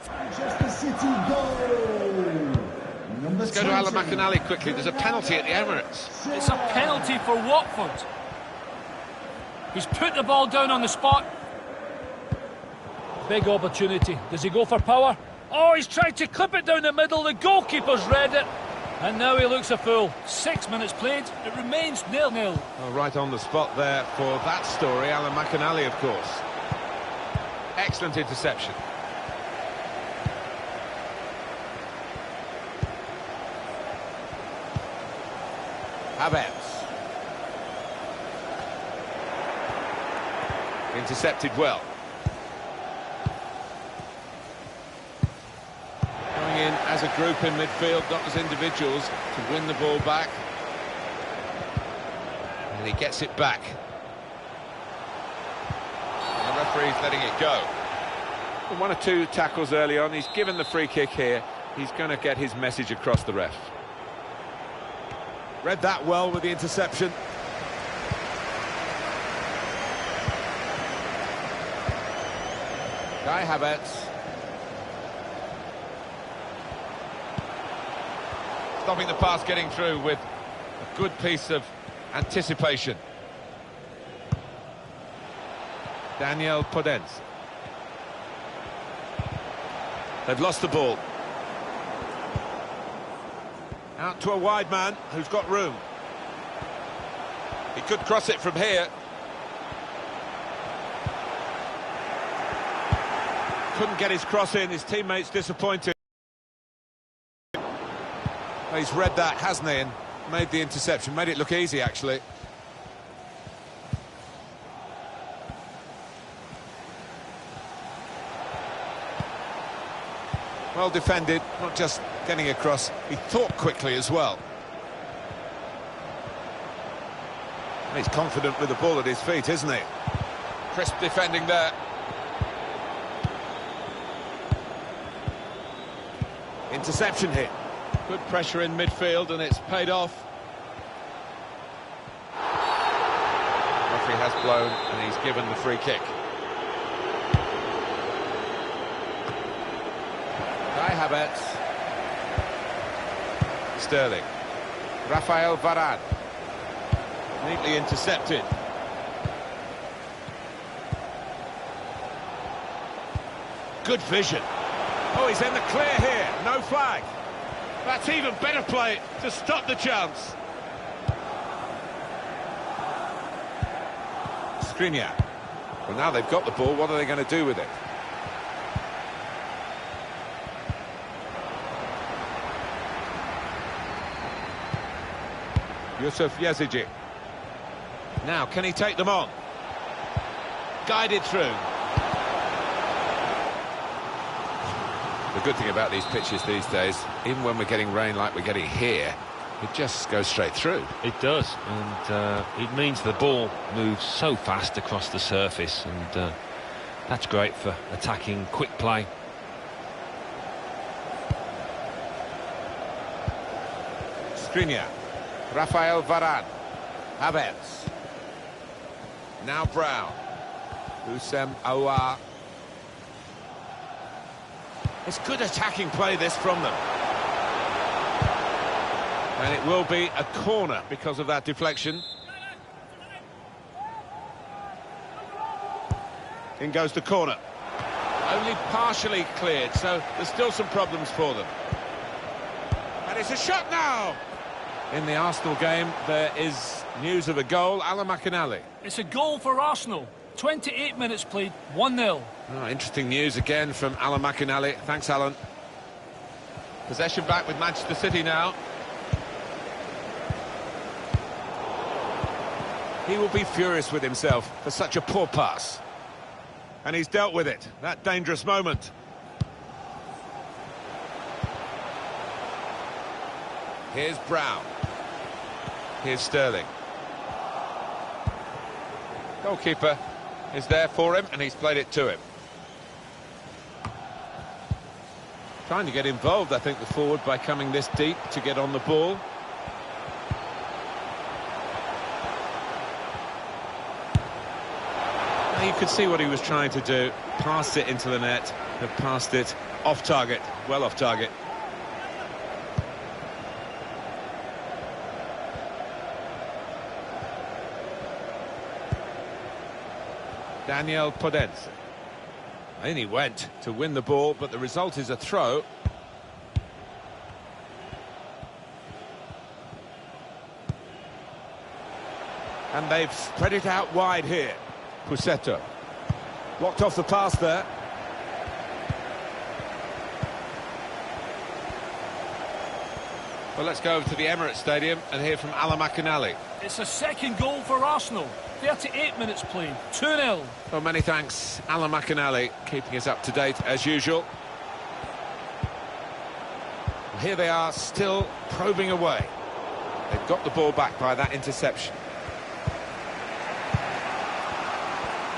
S4: Manchester City goal.
S7: Let's go to Alan McInally quickly. There's a penalty at the Emirates.
S3: It's a penalty for Watford. He's put the ball down on the spot. Big opportunity. Does he go for power? Oh, he's tried to clip it down the middle. The goalkeeper's read it. And now he looks a fool. 6 minutes played. It remains 0-0.
S7: Well, right on the spot there for that story. Alan McInally, of course. Excellent interception. Havertz. Intercepted well. Going in as a group in midfield, not as individuals, to win the ball back. And he gets it back. And the referee's letting it go. One or two tackles early on. He's given the free kick here. He's going to get his message across the ref. Read that well with the interception. Kai Havertz. Stopping the pass getting through with a good piece of anticipation. Daniel Podence. They've lost the ball. Out to a wide man who's got room. He could cross it from here. Couldn't get his cross in, his teammates disappointed. He's read that, hasn't he, and made the interception. Made it look easy, actually. Well defended, not just getting across, he thought quickly as well. He's confident with the ball at his feet, isn't he? Crisp defending there. Interception hit. Good pressure in midfield and it's paid off. Referee has blown and he's given the free kick. Kai Havertz. Sterling. Rafael Varane. Neatly intercepted. Good vision. Oh, he's in the clear here. No flag. That's even better play to stop the chance. Skriniar. Well, now they've got the ball. What are they going to do with it? Yusuf Yazici. Now, can he take them on? Guided through. The good thing about these pitches these days, even when we're getting rain like we're getting here, it just goes straight through.
S6: It does, and it means the ball moves so fast across the surface, and that's great for attacking quick play.
S7: Skriniar. Rafael Varane. Havertz. Now Brown. Houssem Aouar. It's good attacking play, this, from them. And it will be a corner because of that deflection. In goes the corner. Only partially cleared, so there's still some problems for them. And it's a shot now! In the Arsenal game, there is news of a goal. Alan McInally.
S3: It's a goal for Arsenal. 28 minutes played, 1-0.
S7: Oh, interesting news again from Alan McInally. Thanks, Alan. Possession back with Manchester City now. He will be furious with himself for such a poor pass. And he's dealt with it, that dangerous moment. Here's Brown. Here's Sterling. Goalkeeper is there for him, and he's played it to him. Trying to get involved, I think, the forward by coming this deep to get on the ball. Now you could see what he was trying to do. Passed it into the net, but passed it off target, well off target. Daniel Podence. In he went to win the ball, but the result is a throw. And they've spread it out wide here. Pusetto. Blocked off the pass there. Well, let's go over to the Emirates Stadium and hear from Alan McInally.
S3: It's a second goal for Arsenal. 38 minutes played, 2-0.
S7: Well, many thanks, Alan McInally, keeping us up to date as usual. Here they are, still probing away. They've got the ball back by that interception.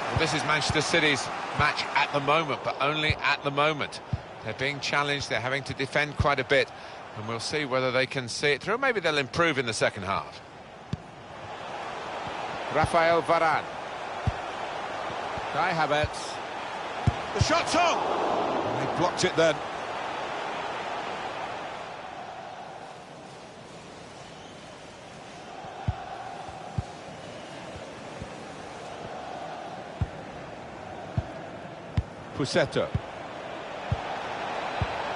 S7: Well, this is Manchester City's match at the moment, but only at the moment. They're being challenged, they're having to defend quite a bit, and we'll see whether they can see it through. Maybe they'll improve in the second half. Rafael Varane. Kai Havertz. The shot's on! And they blocked it then. Pusetto.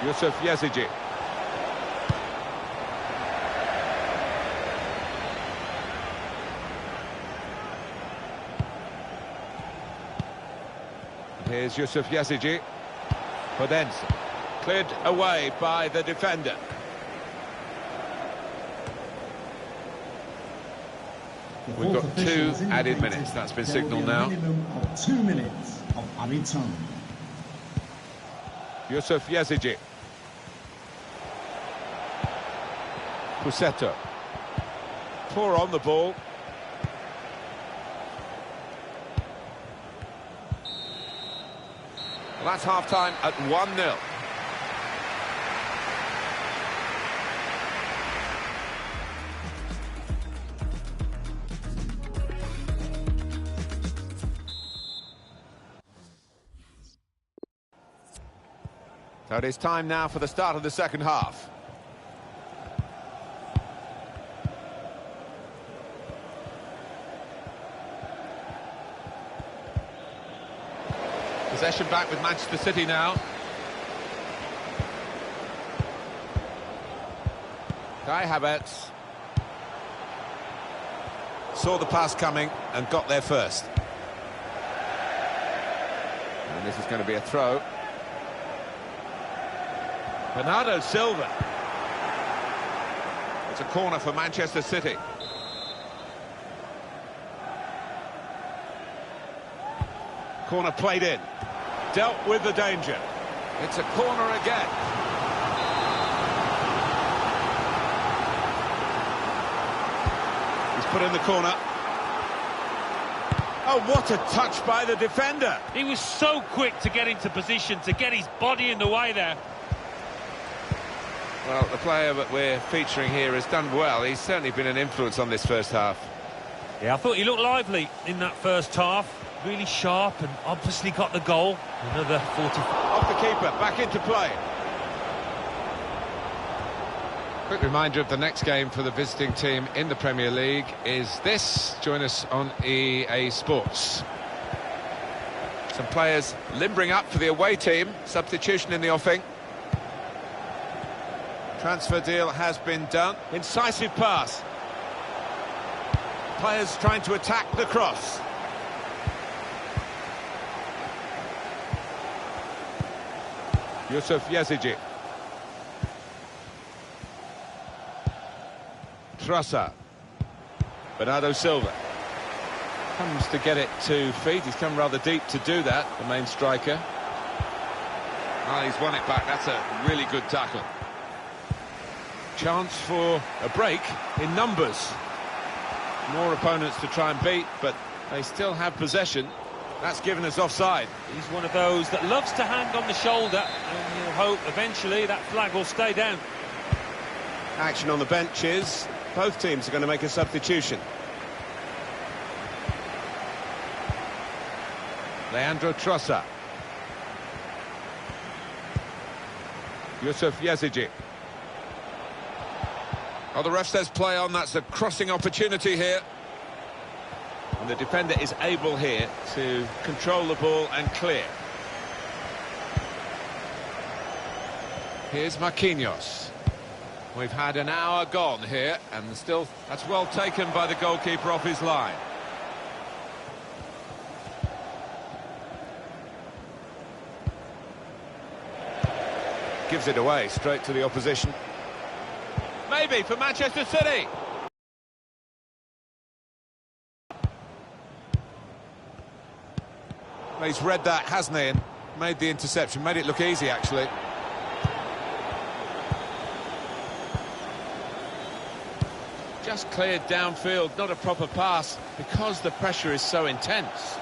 S7: Yusuf Yazici. Here's Yusuf Yazici. Podence. Cleared away by the defender. We've got 2 added minutes. That's been signalled now.
S4: Minimum of 2 minutes of added time.
S7: Yusuf Yazici. Pusetto. Poor on the ball. Well, that's half-time at 1-0. So it is time now for the start of the second half. Possession back with Manchester City now. Kai Havertz saw the pass coming and got there first. And this is going to be a throw. Bernardo Silva. It's a corner for Manchester City. Corner played in. Dealt with the danger. It's a corner again. He's put in the corner. Oh, what a touch by the defender.
S6: He was so quick to get into position, to get his body in the way there.
S7: Well, the player that we're featuring here has done well. He's certainly been an influence on this first half.
S6: Yeah, I thought he looked lively in that first half. Really sharp and obviously got the goal. Another 40.
S7: Off the keeper, back into play. Quick reminder of the next game for the visiting team in the Premier League is this. Join us on EA Sports. Some players limbering up for the away team. Substitution in the offing. Transfer deal has been done. Incisive pass. Players trying to attack the cross. Yusuf Yazici. Trossard. Bernardo Silva. Comes to get it to feet. He's come rather deep to do that, the main striker. Ah, he's won it back. That's a really good tackle. Chance for a break in numbers. More opponents to try and beat, but they still have possession. That's given us offside.
S6: He's one of those that loves to hang on the shoulder, and you'll hope eventually that flag will stay down.
S7: Action on the benches. Both teams are going to make a substitution. Leandro Trossard. Yusuf Yazici. Oh, the ref says play on. That's a crossing opportunity here. And the defender is able here to control the ball and clear. Here's Marquinhos. We've had an hour gone here, and still that's well taken by the goalkeeper off his line. Gives it away straight to the opposition. Maybe for Manchester City. Well, he's read that, hasn't he, and made the interception. Made it look easy, actually. Just cleared downfield, not a proper pass, because the pressure is so intense.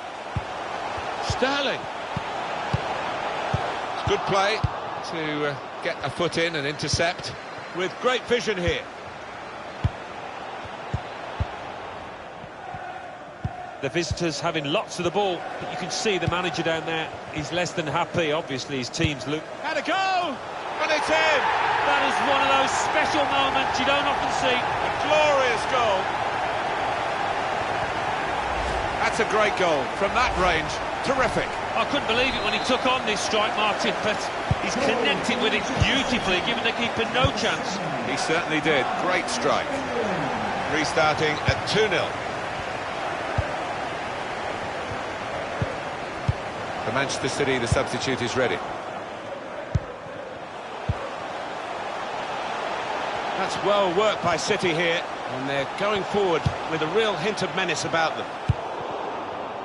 S7: Sterling. It's good play to get a foot in and intercept with great vision here.
S6: The visitors having lots of the ball, but you can see the manager down there is less than happy. Obviously his team's look.
S7: Had a go, and it's in.
S6: That is one of those special moments you don't often see.
S7: A glorious goal. That's a great goal from that range. Terrific.
S6: I couldn't believe it when he took on this strike, Martin, but he's connected with it beautifully, giving the keeper no chance.
S7: He certainly did. Great strike. Restarting at 2-0. For Manchester City, the substitute is ready. That's well worked by City here, and they're going forward with a real hint of menace about them.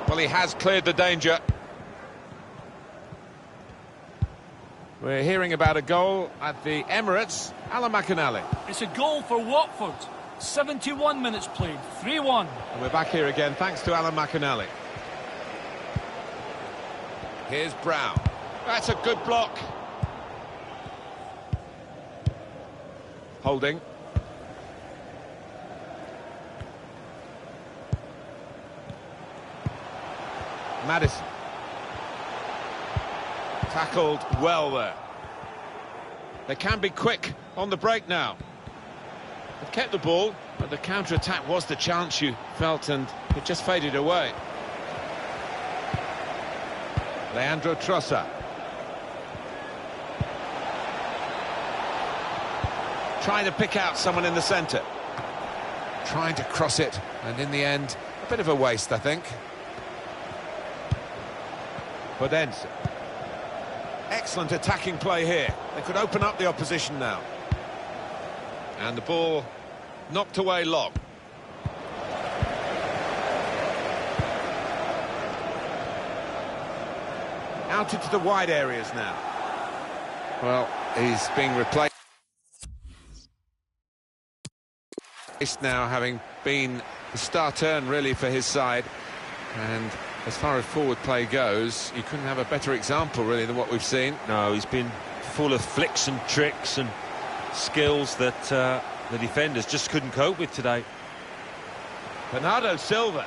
S7: Well, he has cleared the danger. We're hearing about a goal at the Emirates. Alan McInally.
S3: It's a goal for Watford. 71 minutes played, 3-1.
S7: And we're back here again, thanks to Alan McInally. Here's Brown. That's a good block. Holding. Maddison. Tackled well there. They can be quick on the break now. They've kept the ball, but the counter-attack was the chance you felt, and it just faded away. Leandro Trossard. Trying to pick out someone in the centre. Trying to cross it, and in the end, a bit of a waste, I think. Podence. Excellent attacking play here. They could open up the opposition now. And the ball knocked away long. Out into the wide areas now. Well, he's being replaced now, having been the star turn really for his side. And as far as forward play goes, you couldn't have a better example really than what we've seen.
S6: No, he's been full of flicks and tricks and skills that the defenders just couldn't cope with today.
S7: Bernardo Silva.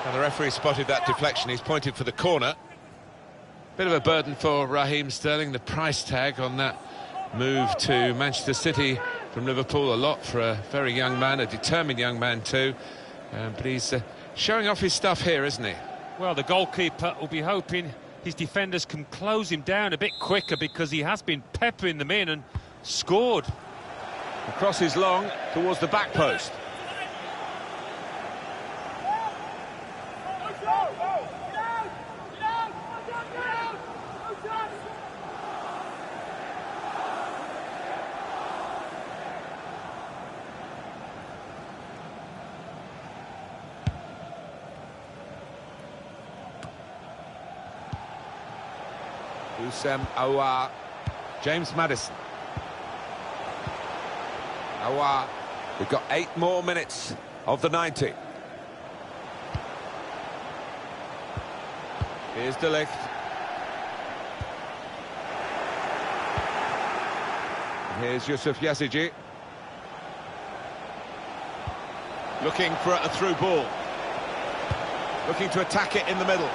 S7: And the referee spotted that deflection. He's pointed for the corner. Bit of a burden for Raheem Sterling, the price tag on that move to Manchester City from Liverpool. A lot for a very young man, a determined young man too. But he's showing off his stuff here, isn't he?
S6: Well, the goalkeeper will be hoping his defenders can close him down a bit quicker, because he has been peppering them in and scored.
S7: The cross is long towards the back post. Houssem Aouar, James Maddison. Aouar, we've got 8 more minutes of the 90. Here's De Ligt. Here's Yusuf Yazici. Looking for a through ball. Looking to attack it in the middle.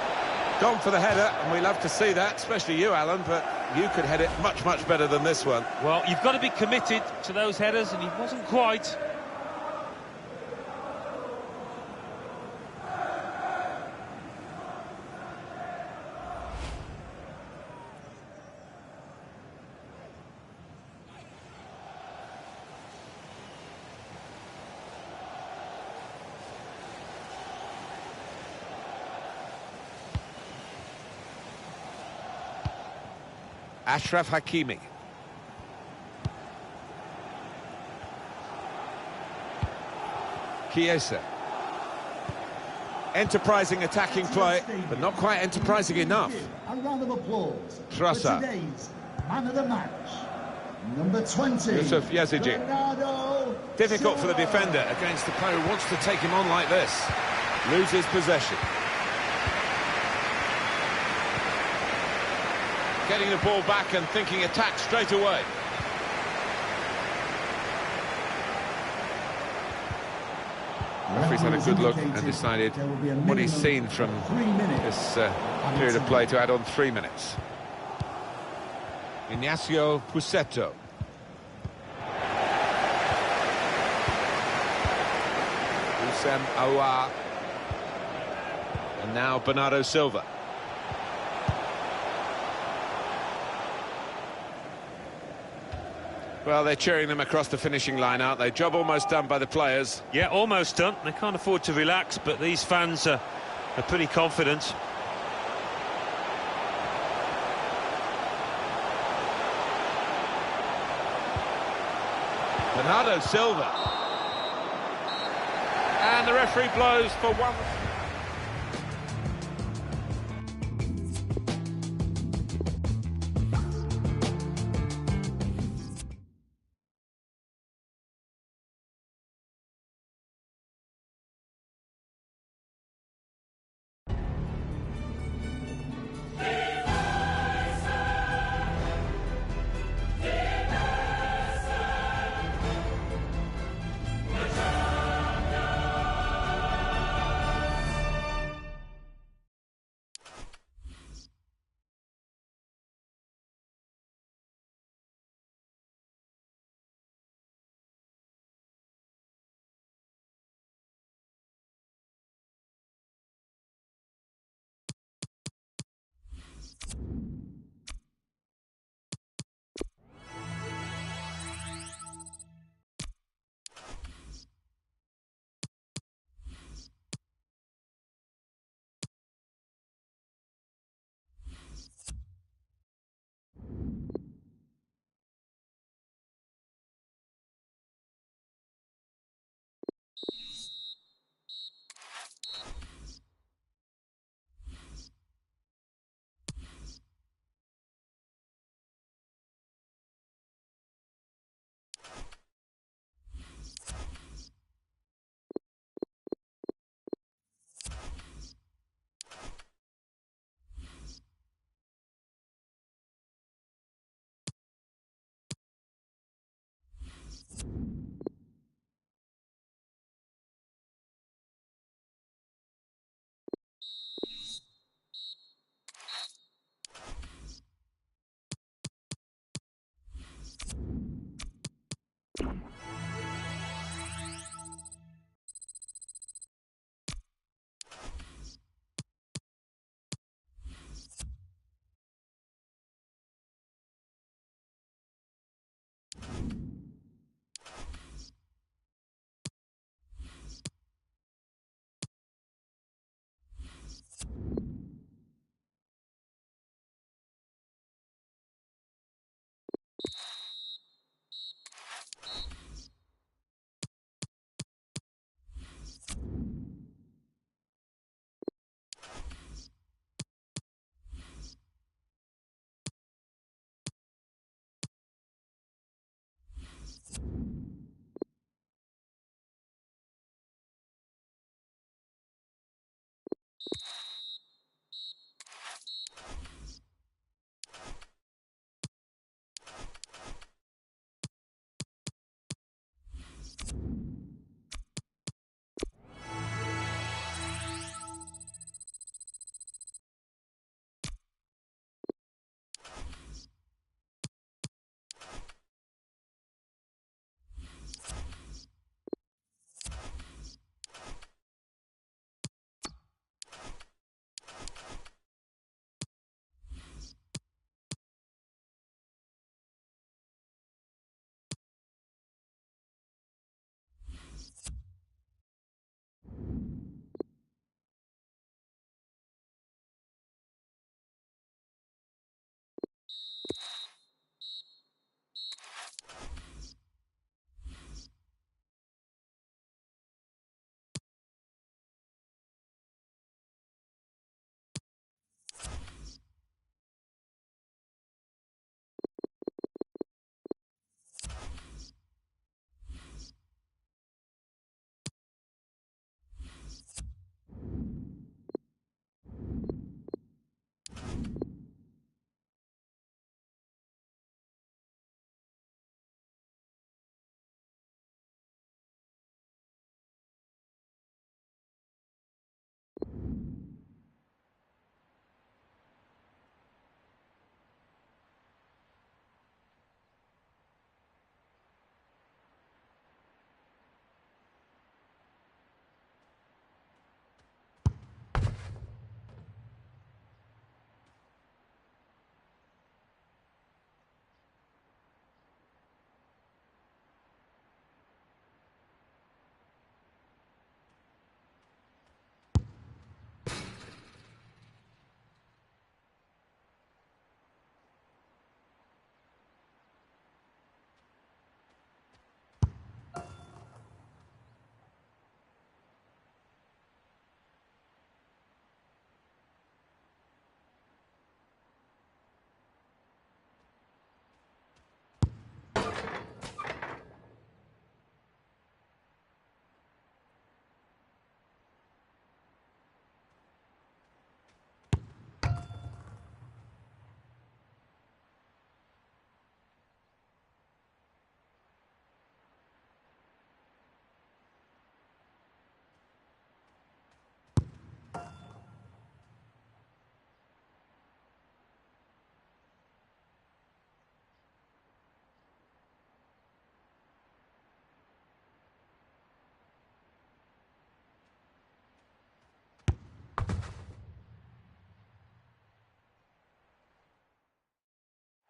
S7: Gone for the header, and we love to see that, especially you, Alan, but you could head it much, much better than this one.
S6: Well, you've got to be committed to those headers, and he wasn't quite.
S7: Achraf Hakimi. Chiesa. Enterprising attacking play, but not quite enterprising enough.
S4: A round of applause
S7: Trossard.
S4: for today's man of the match, number 20.
S7: Yusuf Yazici.
S4: Bernardo
S7: Difficult for the
S4: Silva.
S7: defender against the player who wants to take him on like this. Loses possession. Getting the ball back and thinking attack straight away. Referee's had a good look and decided what he's seen from this period of play to add on 3 minutes. Ignacio Pusetto. Houssem Aouar. And now Bernardo Silva. Well, they're cheering them across the finishing line, aren't they? Job almost done by the players.
S6: Yeah, almost done. They can't afford to relax, but these fans are pretty confident.
S7: Bernardo Silva. And the referee blows for one.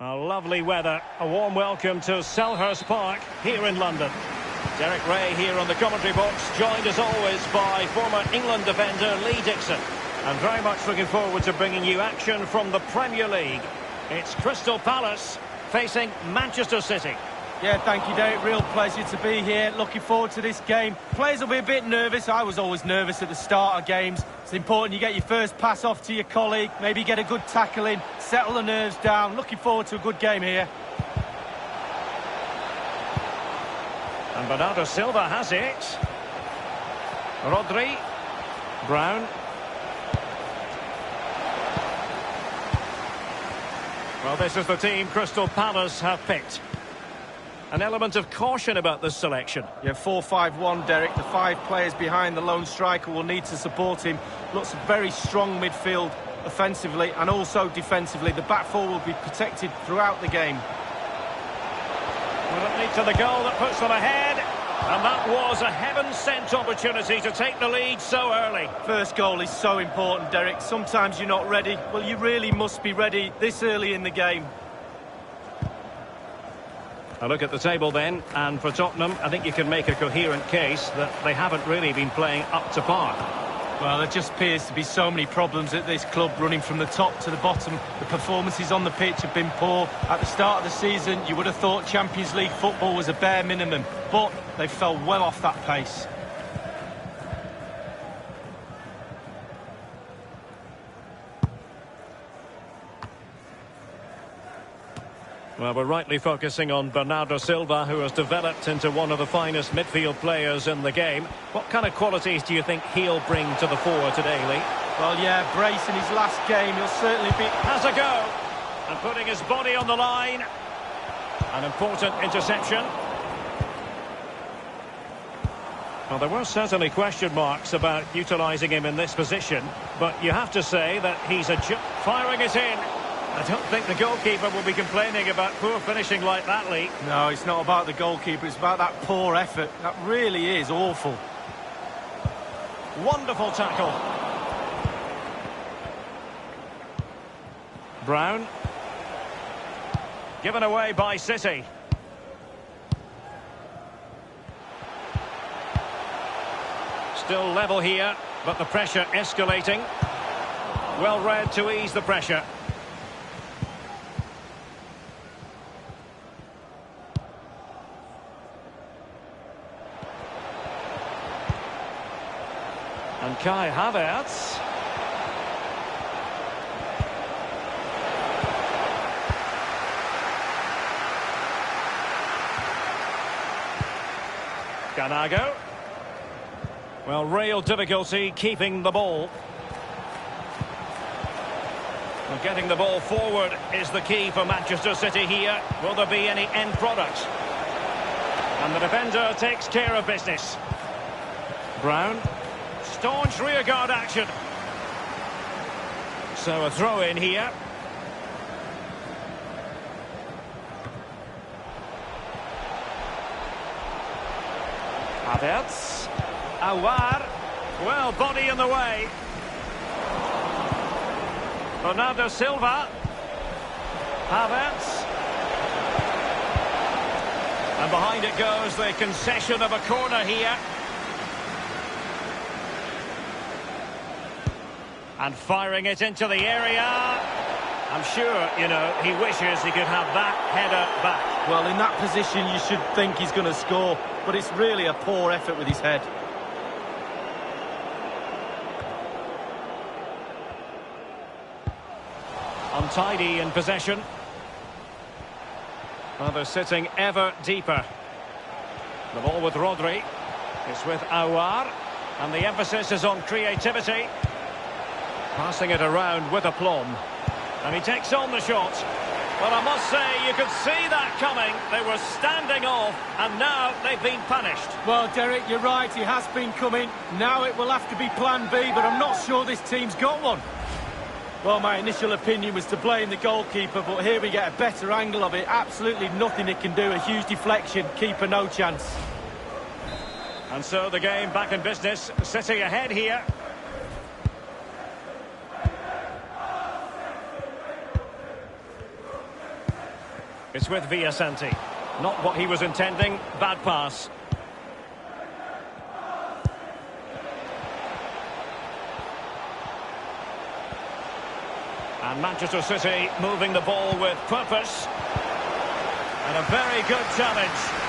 S1: Lovely weather, a warm welcome to Selhurst Park here in London. Derek Ray here on the commentary box, joined as always by former England defender Lee Dixon. And very much looking forward to bringing you action from the Premier League. It's Crystal Palace facing Manchester City.
S2: Yeah, thank you, Derek. Real pleasure to be here. Looking forward to this game. Players will be a bit nervous. I was always nervous at the start of games. It's important you get your first pass off to your colleague, maybe get a good tackle in, settle the nerves down. Looking forward to a good game here.
S1: And Bernardo Silva has it. Rodri. Brown. Well, this is the team Crystal Palace have picked. An element of caution about this selection.
S2: Yeah, 4-5-1, Derek. The 5 players behind the lone striker will need to support him. Looks a very strong midfield offensively and also defensively. The back four will be protected throughout the game.
S1: lead to the goal that puts them ahead. And that was a heaven-sent opportunity to take the lead so early.
S2: First goal is so important, Derek. Sometimes you're not ready. Well, you really must be ready this early in the game.
S1: A look at the table then, and for Tottenham, I think you can make a coherent case that they haven't really been playing up to par.
S2: Well, there just appears to be so many problems at this club, running from the top to the bottom. The performances on the pitch have been poor. At the start of the season, you would have thought Champions League football was a bare minimum, but they fell well off that pace.
S1: Well, we're rightly focusing on Bernardo Silva, who has developed into one of the finest midfield players in the game. What kind of qualities do you think he'll bring to the fore today, Lee?
S2: Well, yeah, brace in his last game, he'll certainly be...
S1: Has a go, and putting his body on the line. An important interception. Well, there were certainly question marks about utilising him in this position, but you have to say that he's firing it in. I don't think the goalkeeper will be complaining about poor finishing like that, Lee.
S2: No, it's not about the goalkeeper, it's about that poor effort. That really is awful.
S1: Wonderful tackle. Brown. Given away by City. Still level here, but the pressure escalating. Well read to ease the pressure. And Kai Havertz. Ganago. Well, real difficulty keeping the ball. Well, getting the ball forward is the key for Manchester City here. Will there be any end product? And the defender takes care of business. Brown. Staunch rearguard action. So a throw in here. Havertz. Aouar. Well, body in the way. Bernardo Silva. Havertz. And behind it goes the concession of a corner here. And firing it into the area. I'm sure, you know, he wishes he could have that header back.
S2: Well, in that position, you should think he's going to score, but it's really a poor effort with his head.
S1: Untidy in possession. Well, they're sitting ever deeper. The ball with Rodri. It's with Aouar. And the emphasis is on creativity. Passing it around with aplomb. And he takes on the shot. Well, I must say, you could see that coming. They were standing off, and now they've been punished.
S2: Well, Derek, you're right, he has been coming. Now it will have to be plan B, but I'm not sure this team's got one. Well, my initial opinion was to blame the goalkeeper, but here we get a better angle of it. Absolutely nothing it can do. A huge deflection. Keeper, no chance.
S1: And so the game back in business. City ahead here. It's with Villasanti. Not what he was intending. Bad pass. And Manchester City moving the ball with purpose. And a very good challenge.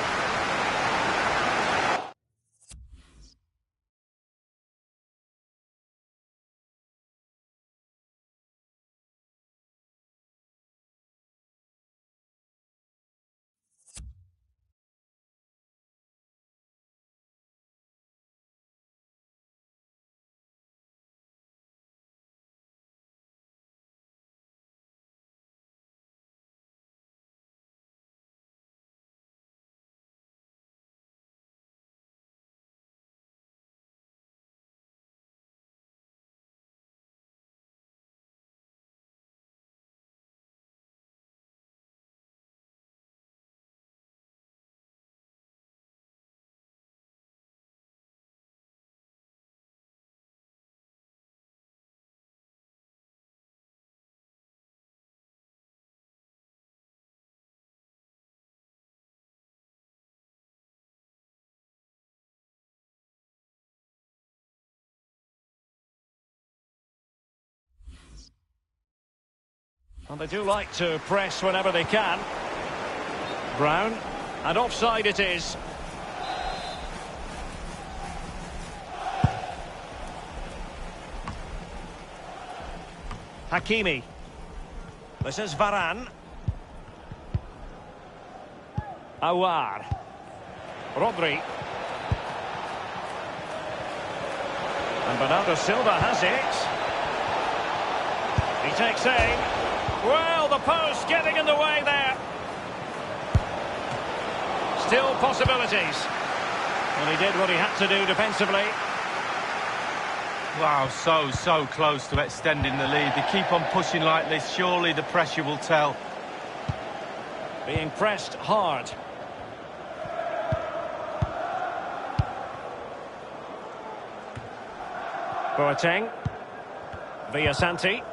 S1: And they do like to press whenever they can. Brown. And offside it is. Hakimi. This is Varane. Aouar. Rodri. And Bernardo Silva has it. He takes aim. Well, the post getting in the way there. Still possibilities. Well, he did what he had to do defensively.
S2: Wow, so close to extending the lead. They keep on pushing like this. Surely the pressure will tell.
S1: Being pressed hard. Boateng. Villasanti.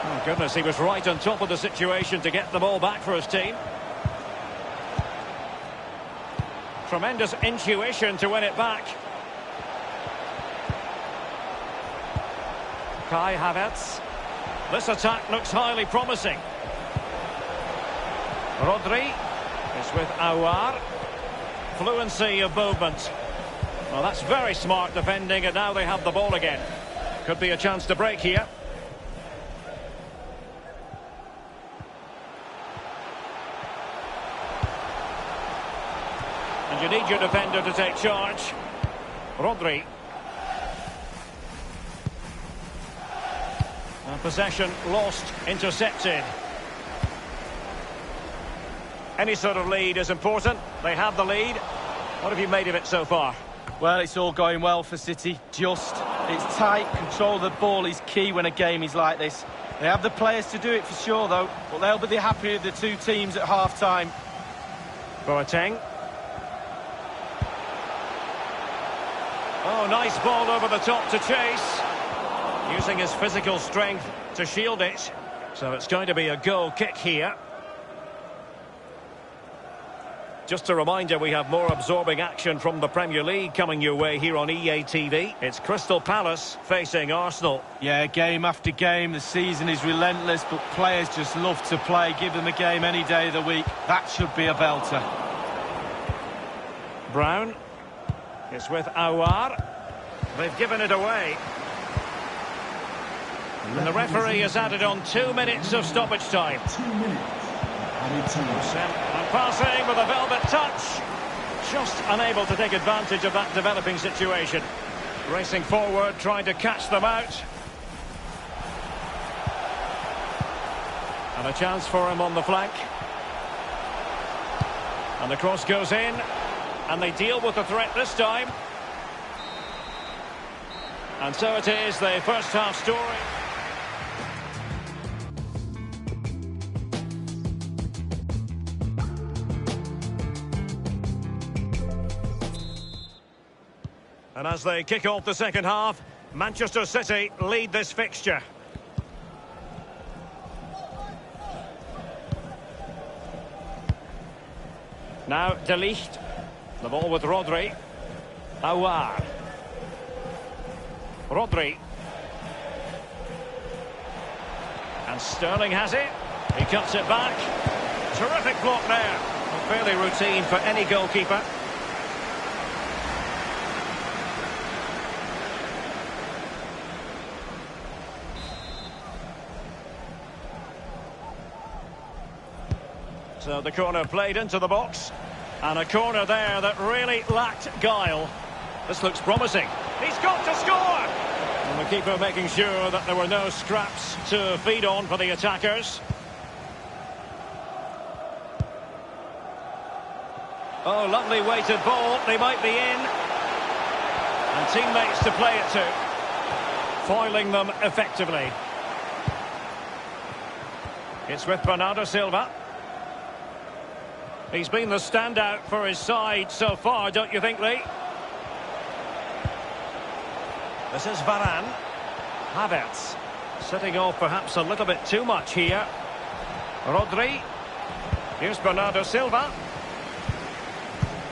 S1: Oh, goodness, he was right on top of the situation to get the ball back for his team. Tremendous intuition to win it back. Kai Havertz. This attack looks highly promising. Rodri is with Aouar. Fluency of movement. Well, that's very smart defending, and now they have the ball again. Could be a chance to break here. And you need your defender to take charge. Rodri. And possession lost, intercepted. Any sort of lead is important. They have the lead. What have you made of it so far?
S2: Well, it's all going well for City. It's tight. Control of the ball is key when a game is like this. They have the players to do it for sure, though. But they'll be happy with the two teams at half-time.
S1: Boateng. Oh, nice ball over the top to chase. Using his physical strength to shield it. So it's going to be a goal kick here. Just a reminder, we have more absorbing action from the Premier League coming your way here on EA TV. It's Crystal Palace facing Arsenal.
S2: Yeah, game after game, the season is relentless, but players just love to play. Give them a game any day of the week. That should be a belter.
S1: Brown is with Aouar. They've given it away. And the referee has added on 2 minutes of stoppage time.
S4: 2 minutes.
S1: And passing with a velvet touch. Just unable to take advantage of that developing situation. Racing forward, trying to catch them out. And a chance for him on the flank. And the cross goes in. And they deal with the threat this time. And so it is, the first half story. And as they kick off the second half, Manchester City lead this fixture. Now De Ligt. The ball with Rodri. Aouar. Rodri. And Sterling has it. He cuts it back. Terrific block there. Fairly routine for any goalkeeper. So the corner played into the box. And a corner there that really lacked guile. This looks promising. He's got to score! And the keeper making sure that there were no scraps to feed on for the attackers. Oh, lovely weighted ball. They might be in. And teammates to play it to. Foiling them effectively. It's with Bernardo Silva. He's been the standout for his side so far, don't you think, Lee? This is Varane. Havertz. Sitting off perhaps a little bit too much here. Rodri. Here's Bernardo Silva.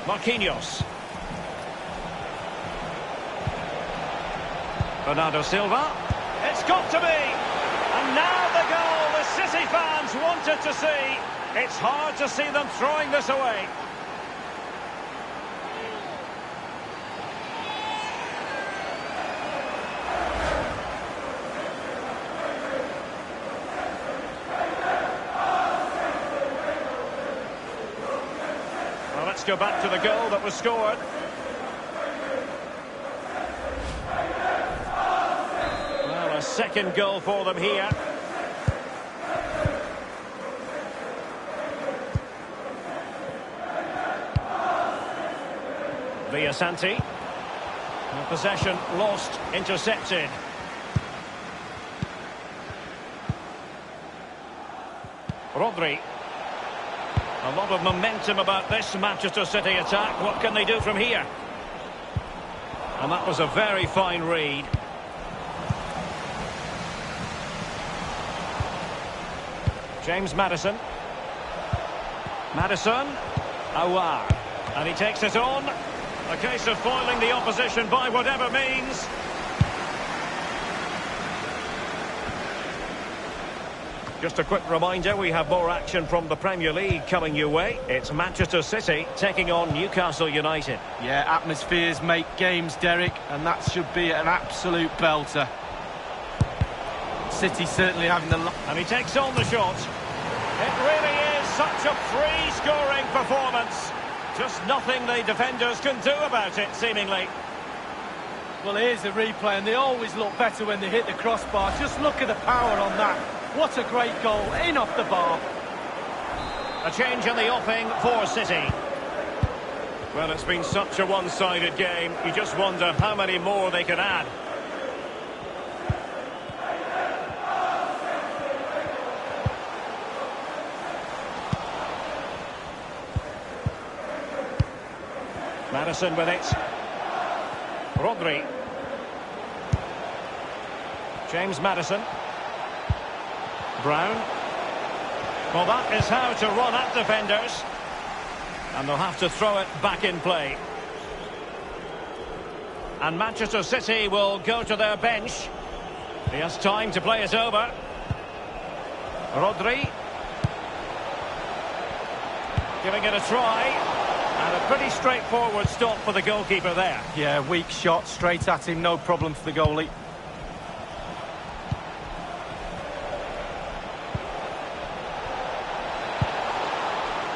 S1: Marquinhos. Bernardo Silva. It's got to be! And now the goal! This City fans wanted to see. It's hard to see them throwing this away. Well, let's go back to the goal that was scored. Well, a second goal for them here. Villasanti. Possession lost, intercepted. Rodri. A lot of momentum about this Manchester City attack. What can they do from here? And that was a very fine read. James Maddison. Maddison. Aouar. And he takes it on. A case of foiling the opposition by whatever means. Just a quick reminder, we have more action from the Premier League coming your way. It's Manchester City taking on Newcastle United.
S2: Yeah, atmospheres make games, Derek, and that should be an absolute belter. City certainly having the...
S1: And he takes on the shot. It really is such a free-scoring performance. Just nothing the defenders can do about it, seemingly.
S2: Well, here's the replay, and they always look better when they hit the crossbar. Just look at the power on that. What a great goal, in off the bar.
S1: A change in the offing for City. Well, it's been such a one-sided game. You just wonder how many more they can add. Maddison with it. Rodri. James Maddison. Brown. Well, that is how to run at defenders. And they'll have to throw it back in play. And Manchester City will go to their bench. He has time to play it over. Rodri. Giving it a try. And a pretty straightforward stop for the goalkeeper there.
S2: Yeah, weak shot, straight at him, no problem for the goalie.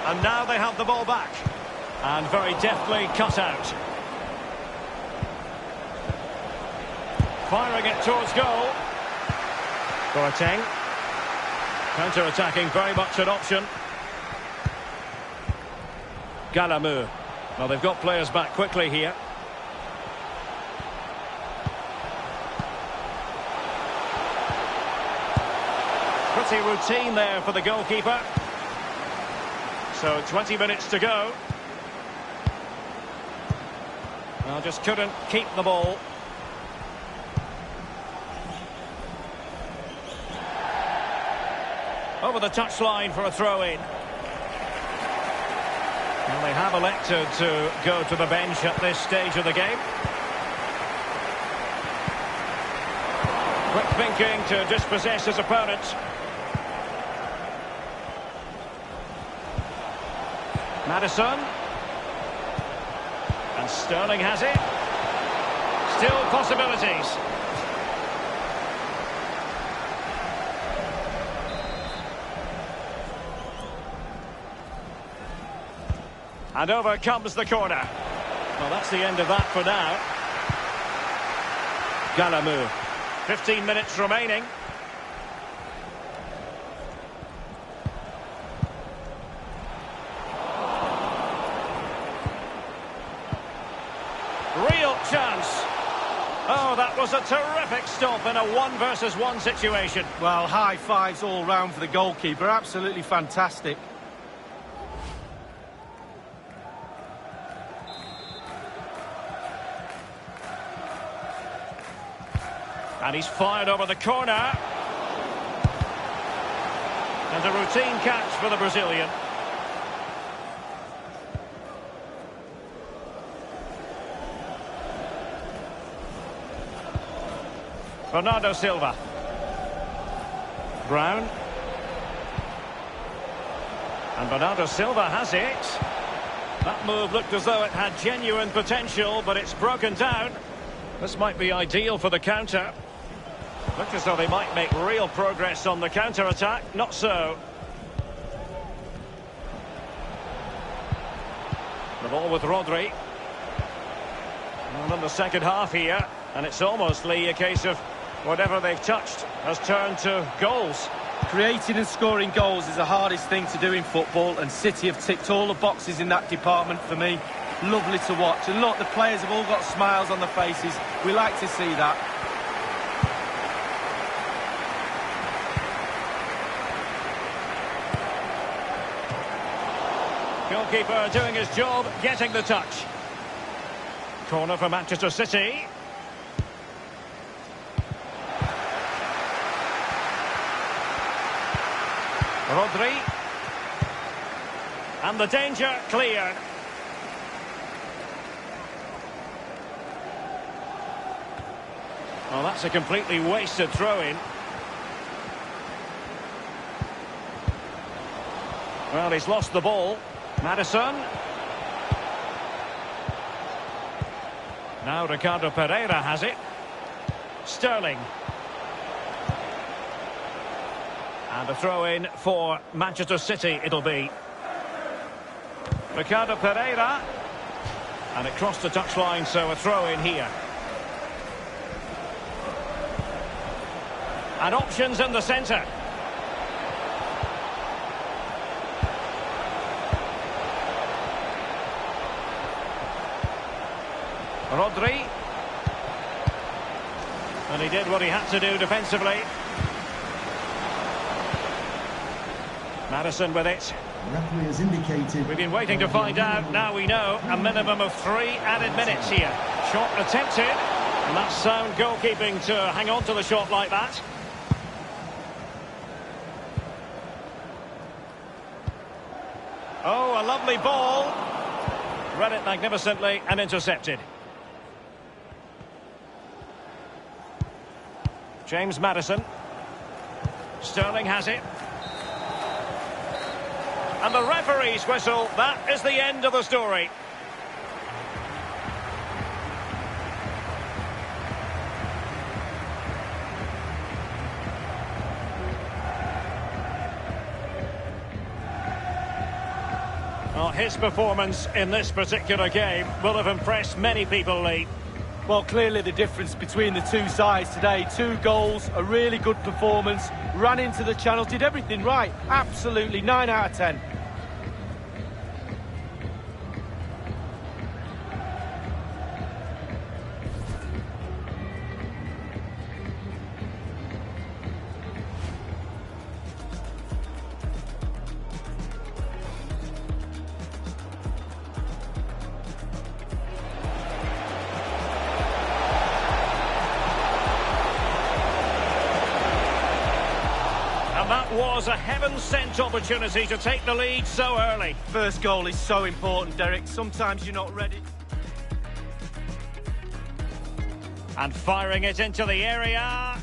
S1: And now they have the ball back. And very deftly cut out. Firing it towards goal. Boateng. Counter-attacking, very much an option. Gallameu. Well, they've got players back quickly here. Pretty routine there for the goalkeeper. So 20 minutes to go. Well, just couldn't keep the ball. Over the touchline for a throw-in. And they have elected to go to the bench at this stage of the game. Quick thinking to dispossess his opponent. Maddison. And Sterling has it. Still possibilities. And over comes the corner. Well, that's the end of that for now. Gallameu. 15 minutes remaining. Real chance. Oh, that was a terrific stop in a 1-versus-1 situation.
S2: Well, high fives all round for the goalkeeper. Absolutely fantastic.
S1: And he's fired over the corner. And a routine catch for the Brazilian. Bernardo Silva. Brown. And Bernardo Silva has it. That move looked as though it had genuine potential, but it's broken down. This might be ideal for the counter. Looked as though they might make real progress on the counter-attack. Not so. The ball with Rodri. And in the second half here, and it's almost, Lee, a case of whatever they've touched has turned to goals.
S2: Creating and scoring goals is the hardest thing to do in football, and City have ticked all the boxes in that department for me. Lovely to watch. And look, the players have all got smiles on their faces. We like to see that.
S1: Goalkeeper doing his job, getting the touch. Corner for Manchester City. Rodri. And the danger cleared. Well, that's a completely wasted throw-in. Well, he's lost the ball. Maddison. Now Ricardo Pereira has it. Sterling. And a throw-in for Manchester City it'll be. Ricardo Pereira. And it crossed the touchline, so a throw-in here. And options in the centre. Rodri. And he did what he had to do defensively. Maddison with it.
S4: Referee has indicated.
S1: We've been waiting to find out. Now we know. A minimum of 3 added minutes here. Shot attempted. And that's sound goalkeeping to hang on to the shot like that. Oh, a lovely ball. Read it magnificently and intercepted. James Maddison. Sterling has it. And the referee's whistle, that is the end of the story. Well, his performance in this particular game will have impressed many people, Lee.
S2: Well, clearly the difference between the two sides today. 2 goals, a really good performance, ran into the channels, did everything right. Absolutely, 9 out of 10.
S1: And that was a heaven-sent opportunity to take the lead so early.
S2: First goal is so important, Derek. Sometimes you're not ready.
S1: And firing it into the area.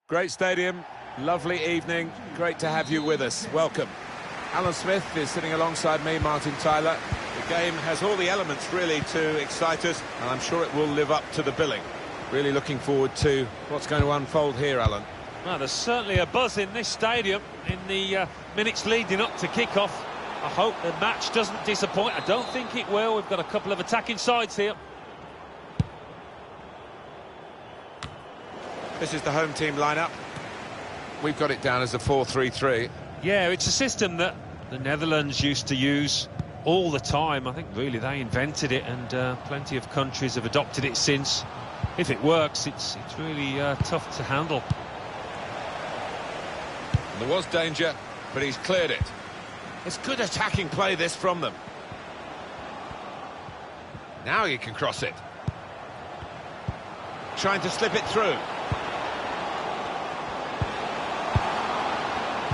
S7: Great stadium, lovely evening, great to have you with us. Welcome. Alan Smith is sitting alongside me, Martin Tyler. The game has all the elements really to excite us, and I'm sure it will live up to the billing. Really looking forward to what's going to unfold here, Alan.
S6: Well, there's certainly a buzz in this stadium in the minutes leading up to kick-off. I hope the match doesn't disappoint. I don't think it will. We've got a couple of attacking sides here.
S7: This is the home team lineup. We've got it down as a 4-3-3.
S6: Yeah, it's a system that the Netherlands used to use all the time. I think really they invented it, and plenty of countries have adopted it since. If it works, it's really tough to handle.
S7: There was danger, but he's cleared it. It's good attacking play, this, from them. Now he can cross it. Trying to slip it through.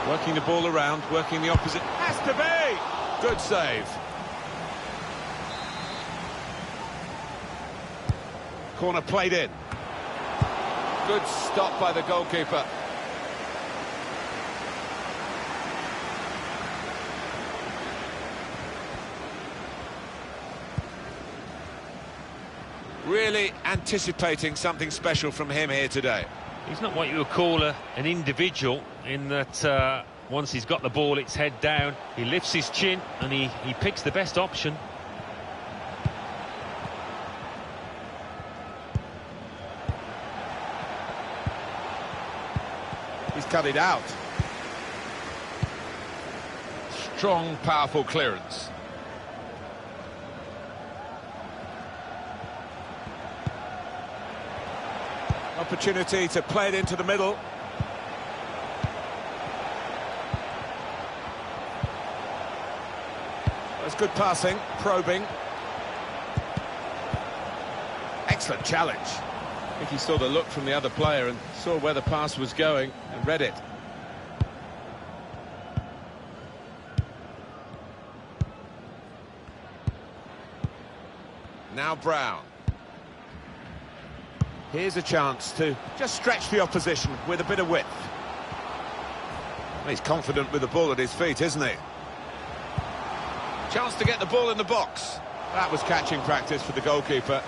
S7: Working the ball around, working the opposite. Has to be! Good save. Corner played in. Good stop by the goalkeeper. Really anticipating something special from him here today.
S6: He's not what you would call an individual, in that once he's got the ball, it's head down. He lifts his chin and he picks the best option.
S7: He's cut it out. Strong, powerful clearance. Opportunity to play it into the middle. That's good passing, probing. Excellent challenge. I think he saw the look from the other player and saw where the pass was going and read it. Now Brown. Here's a chance to just stretch the opposition with a bit of width. He's confident with the ball at his feet, isn't he? Chance to get the ball in the box. That was catching practice for the goalkeeper.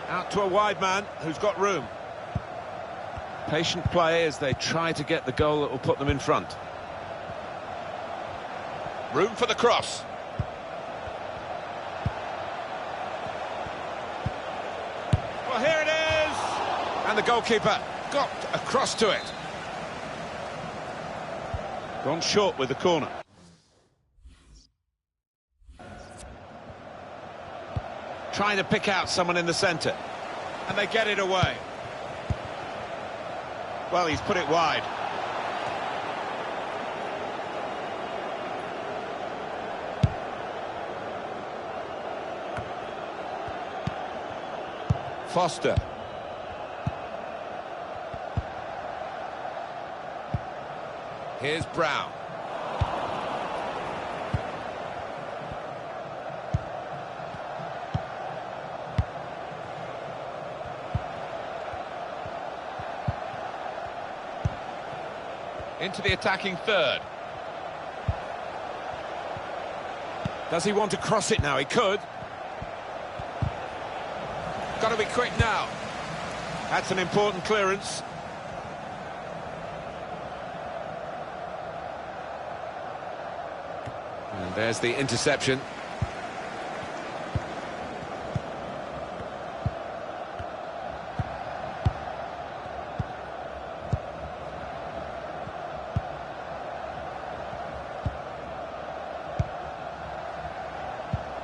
S7: Out to a wide man who's got room. Patient play as they try to get the goal that will put them in front. Room for the cross. Well, here it is! And the goalkeeper got across to it. Gone short with the corner. Trying to pick out someone in the centre. And they get it away. Well, he's put it wide. Foster. Here's Brown. Into the attacking third. Does he want to cross it now? He could. Got to be quick now. That's an important clearance. And there's the interception.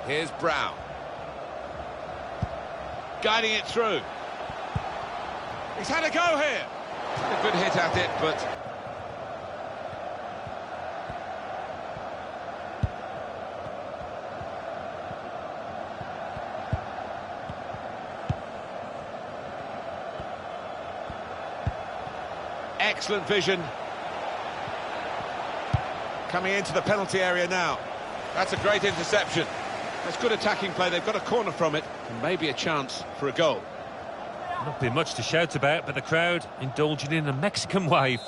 S7: Here's Brown. Guiding it through. He's had a go here. A good hit at it, but... Excellent vision. Coming into the penalty area now. That's a great interception. That's good attacking play. They've got a corner from it, and maybe a chance for a goal.
S6: Not been much to shout about, but the crowd indulging in a Mexican wave.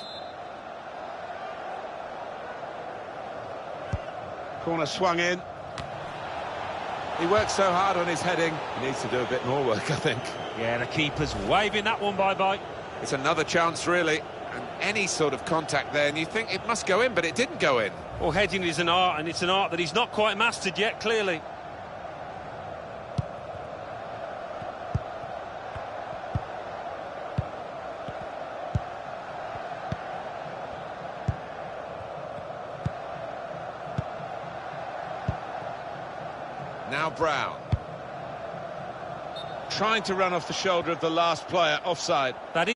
S7: Corner swung in. He works so hard on his heading. He needs to do a bit more work, I think.
S6: Yeah, the keeper's waving that one bye-bye.
S7: It's another chance, really. And any sort of contact there, and you think it must go in, but it didn't go in.
S6: Well, heading is an art, and it's an art that he's not quite mastered yet, clearly.
S7: Now Brown. Trying to run off the shoulder of the last player, offside.
S6: That is